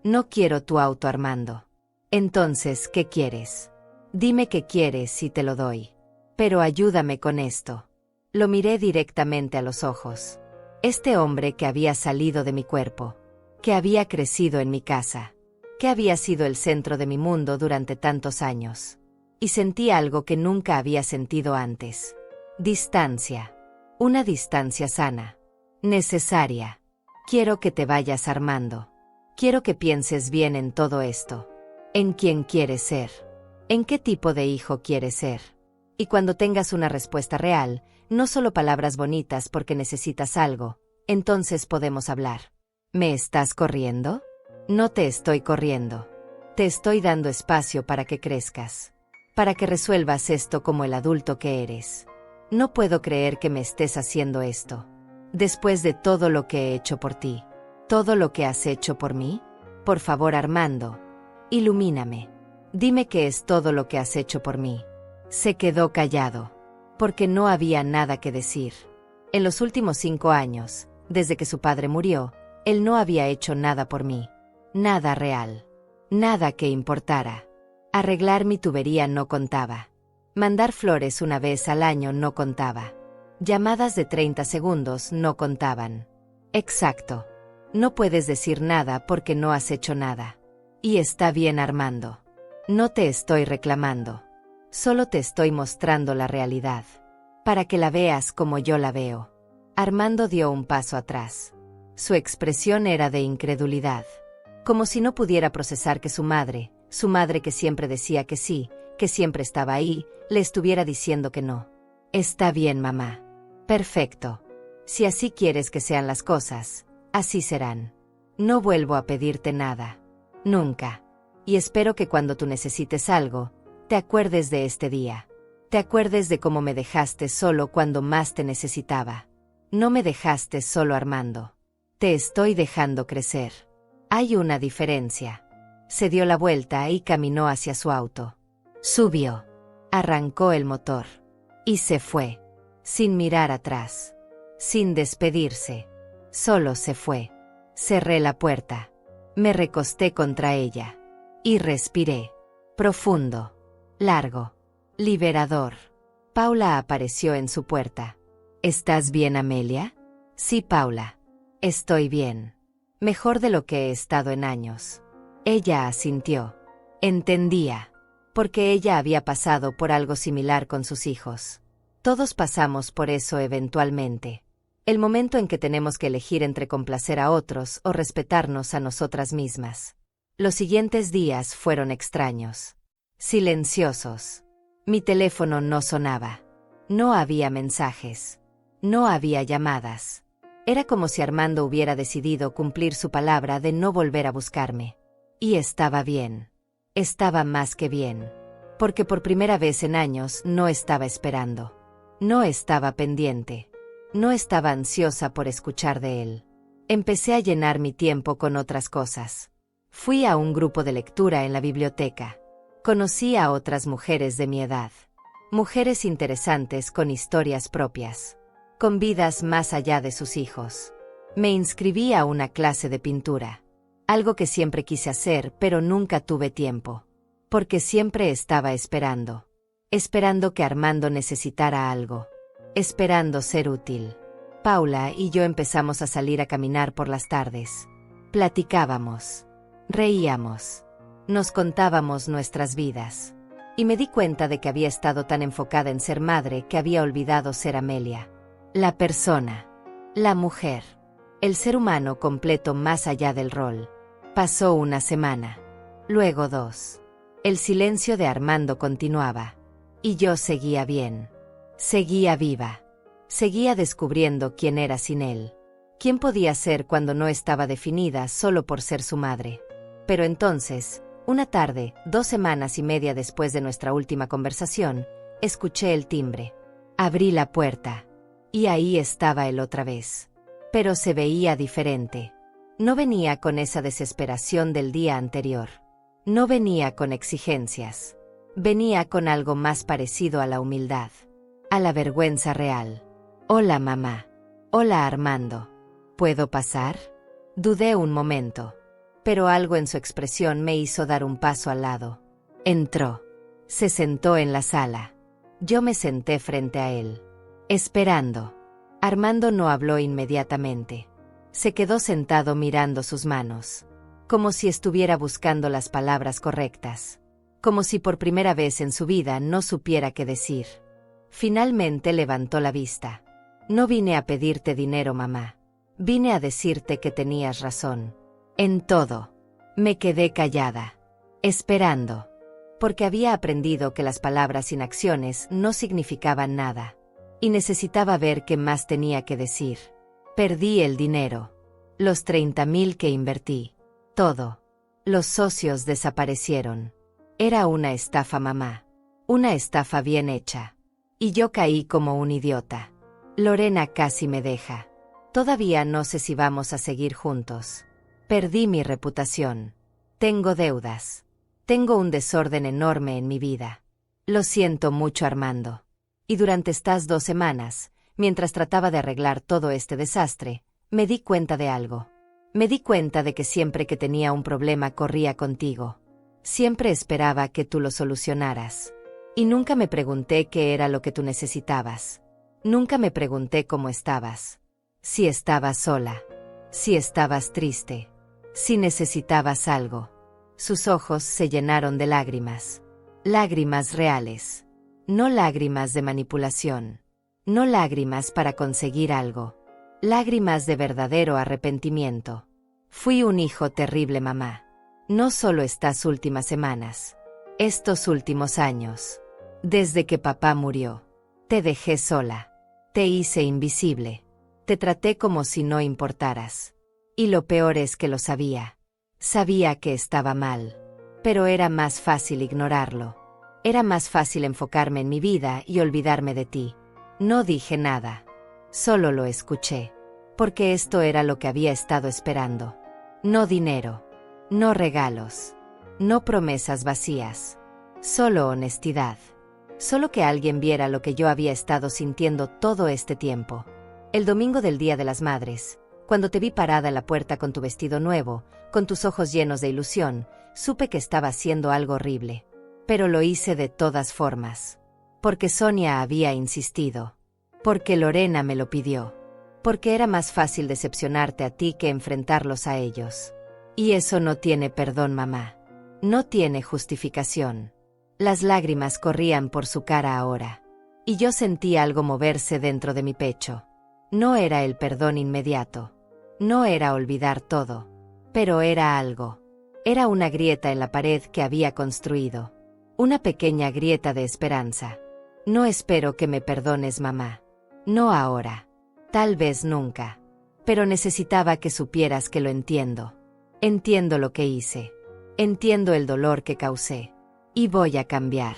No quiero tu auto, Armando. Entonces, ¿qué quieres? Dime qué quieres y te lo doy. Pero ayúdame con esto. Lo miré directamente a los ojos. Este hombre que había salido de mi cuerpo, que había crecido en mi casa, que había sido el centro de mi mundo durante tantos años. Y sentí algo que nunca había sentido antes. Distancia. Una distancia sana. Necesaria. Quiero que te vayas, Armando. Quiero que pienses bien en todo esto. ¿En quién quieres ser? ¿En qué tipo de hijo quieres ser? Y cuando tengas una respuesta real, no solo palabras bonitas porque necesitas algo, entonces podemos hablar. ¿Me estás corriendo? No te estoy corriendo. Te estoy dando espacio para que crezcas. Para que resuelvas esto como el adulto que eres. No puedo creer que me estés haciendo esto. Después de todo lo que he hecho por ti. ¿Todo lo que has hecho por mí? Por favor, Armando. Ilumíname. Dime qué es todo lo que has hecho por mí. Se quedó callado. Porque no había nada que decir. En los últimos 5 años, desde que su padre murió, él no había hecho nada por mí. Nada real. Nada que importara. Arreglar mi tubería no contaba. Mandar flores una vez al año no contaba. Llamadas de 30 segundos no contaban. Exacto. No puedes decir nada porque no has hecho nada. Y está bien, Armando. No te estoy reclamando. Solo te estoy mostrando la realidad. Para que la veas como yo la veo. Armando dio un paso atrás. Su expresión era de incredulidad. Como si no pudiera procesar que su madre que siempre decía que sí, que siempre estaba ahí, le estuviera diciendo que no. Está bien, mamá. Perfecto. Si así quieres que sean las cosas, así serán. No vuelvo a pedirte nada. Nunca. Y espero que cuando tú necesites algo, te acuerdes de este día. Te acuerdes de cómo me dejaste solo cuando más te necesitaba. No me dejaste solo, Armando. Te estoy dejando crecer. Hay una diferencia. Se dio la vuelta y caminó hacia su auto. Subió. Arrancó el motor. Y se fue. Sin mirar atrás. Sin despedirse. Solo se fue. Cerré la puerta. Me recosté contra ella. Y respiré. Profundo. Largo. Liberador. Paula apareció en su puerta. ¿Estás bien, Amelia? Sí, Paula. Estoy bien. Mejor de lo que he estado en años. Ella asintió. Entendía. Porque ella había pasado por algo similar con sus hijos. Todos pasamos por eso eventualmente. El momento en que tenemos que elegir entre complacer a otros o respetarnos a nosotras mismas. Los siguientes días fueron extraños. Silenciosos. Mi teléfono no sonaba. No había mensajes. No había llamadas. Era como si Armando hubiera decidido cumplir su palabra de no volver a buscarme. Y estaba bien. Estaba más que bien. Porque por primera vez en años no estaba esperando. No estaba pendiente. No estaba ansiosa por escuchar de él. Empecé a llenar mi tiempo con otras cosas. Fui a un grupo de lectura en la biblioteca. Conocí a otras mujeres de mi edad. Mujeres interesantes con historias propias. Con vidas más allá de sus hijos. Me inscribí a una clase de pintura. Algo que siempre quise hacer, pero nunca tuve tiempo. Porque siempre estaba esperando. Esperando que Armando necesitara algo. Esperando ser útil. Paula y yo empezamos a salir a caminar por las tardes. Platicábamos. Reíamos. Nos contábamos nuestras vidas. Y me di cuenta de que había estado tan enfocada en ser madre que había olvidado ser Amelia. La persona. La mujer. El ser humano completo más allá del rol. Pasó una semana. Luego 2. El silencio de Armando continuaba. Y yo seguía bien. Seguía viva. Seguía descubriendo quién era sin él. ¿Quién podía ser cuando no estaba definida solo por ser su madre? Pero entonces, una tarde, 2 semanas y media después de nuestra última conversación, escuché el timbre. Abrí la puerta. Y ahí estaba él otra vez. Pero se veía diferente. No venía con esa desesperación del día anterior. No venía con exigencias. Venía con algo más parecido a la humildad. A la vergüenza real. Hola, mamá. Hola, Armando. ¿Puedo pasar? Dudé un momento. Pero algo en su expresión me hizo dar un paso al lado. Entró. Se sentó en la sala. Yo me senté frente a él. Esperando. Armando no habló inmediatamente. Se quedó sentado mirando sus manos. Como si estuviera buscando las palabras correctas. Como si por primera vez en su vida no supiera qué decir. Finalmente levantó la vista. No vine a pedirte dinero, mamá. Vine a decirte que tenías razón. En todo. Me quedé callada. Esperando. Porque había aprendido que las palabras sin acciones no significaban nada. Y necesitaba ver qué más tenía que decir. Perdí el dinero. Los 30.000 que invertí. Todo. Los socios desaparecieron. Era una estafa, mamá. Una estafa bien hecha. Y yo caí como un idiota. Lorena casi me deja. Todavía no sé si vamos a seguir juntos. Perdí mi reputación. Tengo deudas. Tengo un desorden enorme en mi vida. Lo siento mucho, Armando. Y durante estas 2 semanas, mientras trataba de arreglar todo este desastre, me di cuenta de algo. Me di cuenta de que siempre que tenía un problema corría contigo. Siempre esperaba que tú lo solucionaras. Y nunca me pregunté qué era lo que tú necesitabas. Nunca me pregunté cómo estabas. Si estabas sola. Si estabas triste. Si necesitabas algo. Sus ojos se llenaron de lágrimas. Lágrimas reales. No lágrimas de manipulación. No lágrimas para conseguir algo. Lágrimas de verdadero arrepentimiento. Fui un hijo terrible, mamá. No solo estas últimas semanas. Estos últimos años. Desde que papá murió. Te dejé sola. Te hice invisible. Te traté como si no importaras. Y lo peor es que lo sabía. Sabía que estaba mal. Pero era más fácil ignorarlo. Era más fácil enfocarme en mi vida y olvidarme de ti. No dije nada. Solo lo escuché. Porque esto era lo que había estado esperando. No dinero. No regalos. No promesas vacías. Solo honestidad. Solo que alguien viera lo que yo había estado sintiendo todo este tiempo. El domingo del Día de las Madres, cuando te vi parada en la puerta con tu vestido nuevo, con tus ojos llenos de ilusión, supe que estaba haciendo algo horrible. Pero lo hice de todas formas. Porque Sonia había insistido. Porque Lorena me lo pidió. Porque era más fácil decepcionarte a ti que enfrentarlos a ellos. Y eso no tiene perdón, mamá. No tiene justificación. Las lágrimas corrían por su cara ahora. Y yo sentí algo moverse dentro de mi pecho. No era el perdón inmediato. No era olvidar todo. Pero era algo. Era una grieta en la pared que había construido. Una pequeña grieta de esperanza. No espero que me perdones, mamá. No ahora. Tal vez nunca. Pero necesitaba que supieras que lo entiendo. Entiendo lo que hice. Entiendo el dolor que causé. Y voy a cambiar.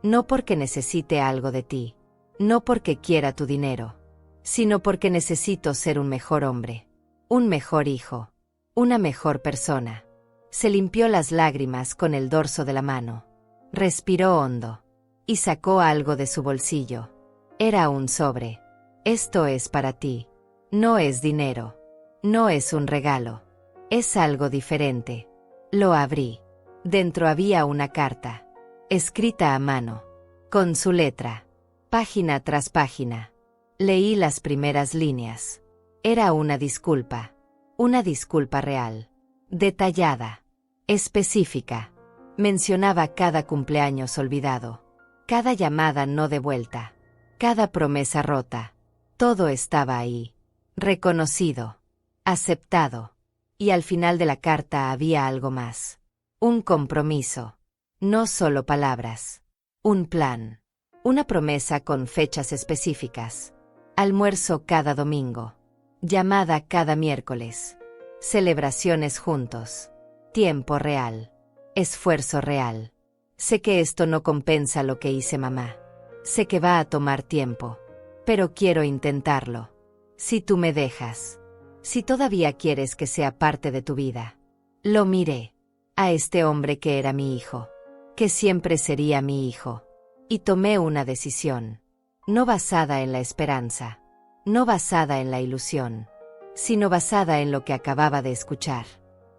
No porque necesite algo de ti. No porque quiera tu dinero. Sino porque necesito ser un mejor hombre. Un mejor hijo. Una mejor persona. Se limpió las lágrimas con el dorso de la mano. Respiró hondo. Y sacó algo de su bolsillo. Era un sobre. Esto es para ti. No es dinero. No es un regalo. Es algo diferente. Lo abrí. Dentro había una carta. Escrita a mano. Con su letra. Página tras página. Leí las primeras líneas. Era una disculpa. Una disculpa real. Detallada. Específica. Mencionaba cada cumpleaños olvidado. Cada llamada no devuelta. Cada promesa rota. Todo estaba ahí. Reconocido. Aceptado. Y al final de la carta había algo más. Un compromiso. No solo palabras. Un plan. Una promesa con fechas específicas. Almuerzo cada domingo. Llamada cada miércoles. Celebraciones juntos. Tiempo real. Esfuerzo real. Sé que esto no compensa lo que hice mamá. Sé que va a tomar tiempo. Pero quiero intentarlo. Si tú me dejas. Si todavía quieres que sea parte de tu vida. Lo miré. A este hombre que era mi hijo. Que siempre sería mi hijo. Y tomé una decisión. No basada en la esperanza. No basada en la ilusión. Sino basada en lo que acababa de escuchar.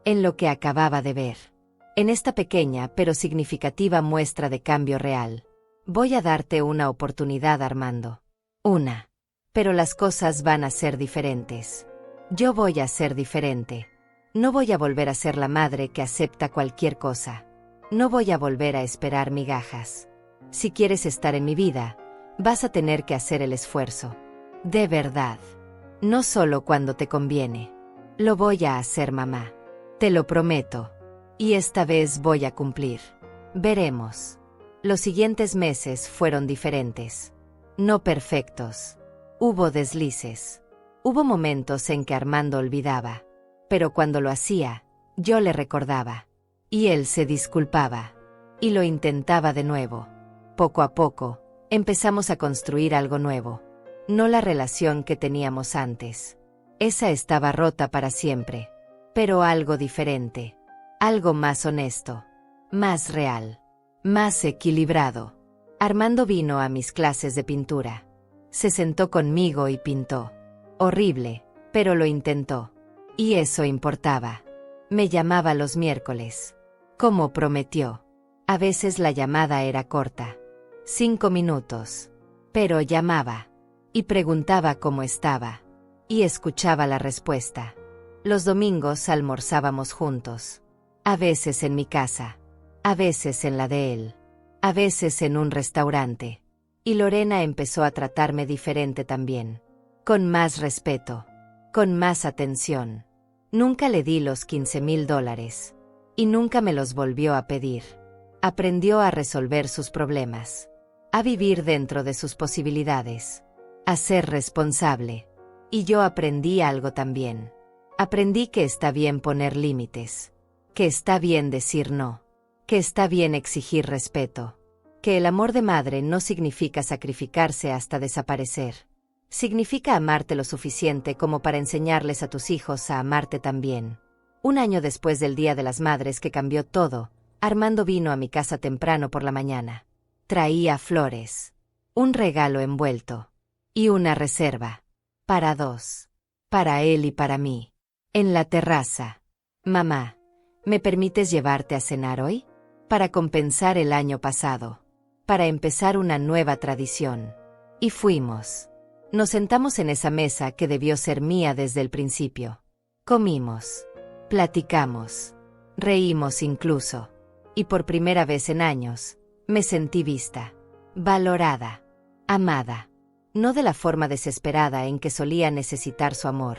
En lo que acababa de ver. En esta pequeña pero significativa muestra de cambio real. Voy a darte una oportunidad, Armando. Una. Pero las cosas van a ser diferentes. Yo voy a ser diferente. No voy a volver a ser la madre que acepta cualquier cosa. No voy a volver a esperar migajas. Si quieres estar en mi vida, vas a tener que hacer el esfuerzo. De verdad. No solo cuando te conviene. Lo voy a hacer, mamá. Te lo prometo. Y esta vez voy a cumplir. Veremos. Los siguientes meses fueron diferentes. No perfectos. Hubo deslices. Hubo momentos en que Armando olvidaba. Pero cuando lo hacía, yo le recordaba. Y él se disculpaba. Y lo intentaba de nuevo. Poco a poco, empezamos a construir algo nuevo. No la relación que teníamos antes. Esa estaba rota para siempre. Pero algo diferente. Algo más honesto. Más real. Más equilibrado. Armando vino a mis clases de pintura. Se sentó conmigo y pintó. Horrible, pero lo intentó. Y eso importaba. Me llamaba los miércoles. Como prometió. A veces la llamada era corta. 5 minutos. Pero llamaba. Y preguntaba cómo estaba. Y escuchaba la respuesta. Los domingos almorzábamos juntos. A veces en mi casa. A veces en la de él. A veces en un restaurante. Y Lorena empezó a tratarme diferente también. Con más respeto. Con más atención. Nunca le di los $15,000. Y nunca me los volvió a pedir. Aprendió a resolver sus problemas. A vivir dentro de sus posibilidades. A ser responsable. Y yo aprendí algo también. Aprendí que está bien poner límites. Que está bien decir no. Que está bien exigir respeto. Que el amor de madre no significa sacrificarse hasta desaparecer. Significa amarte lo suficiente como para enseñarles a tus hijos a amarte también. Un año después del Día de las Madres que cambió todo, Armando vino a mi casa temprano por la mañana. Traía flores. Un regalo envuelto. Y una reserva. Para 2. Para él y para mí. En la terraza. Mamá, ¿me permites llevarte a cenar hoy? Para compensar el año pasado. Para empezar una nueva tradición. Y fuimos. Nos sentamos en esa mesa que debió ser mía desde el principio. Comimos. Platicamos. Reímos incluso. Y por primera vez en años, me sentí vista. Valorada. Amada. No de la forma desesperada en que solía necesitar su amor,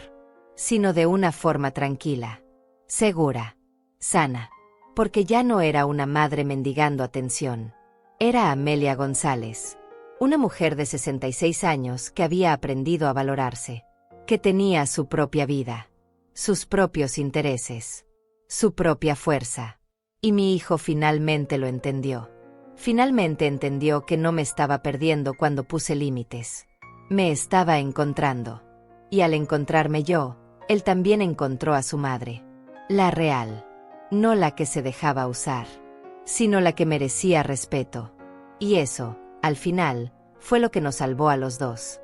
sino de una forma tranquila, segura, sana, porque ya no era una madre mendigando atención. Era Amelia González, una mujer de 66 años que había aprendido a valorarse, que tenía su propia vida, sus propios intereses, su propia fuerza. Y mi hijo finalmente lo entendió. Finalmente entendió que no me estaba perdiendo cuando puse límites. Me estaba encontrando. Y al encontrarme yo, él también encontró a su madre. La real. No la que se dejaba usar, sino la que merecía respeto. Y eso, al final, fue lo que nos salvó a los dos.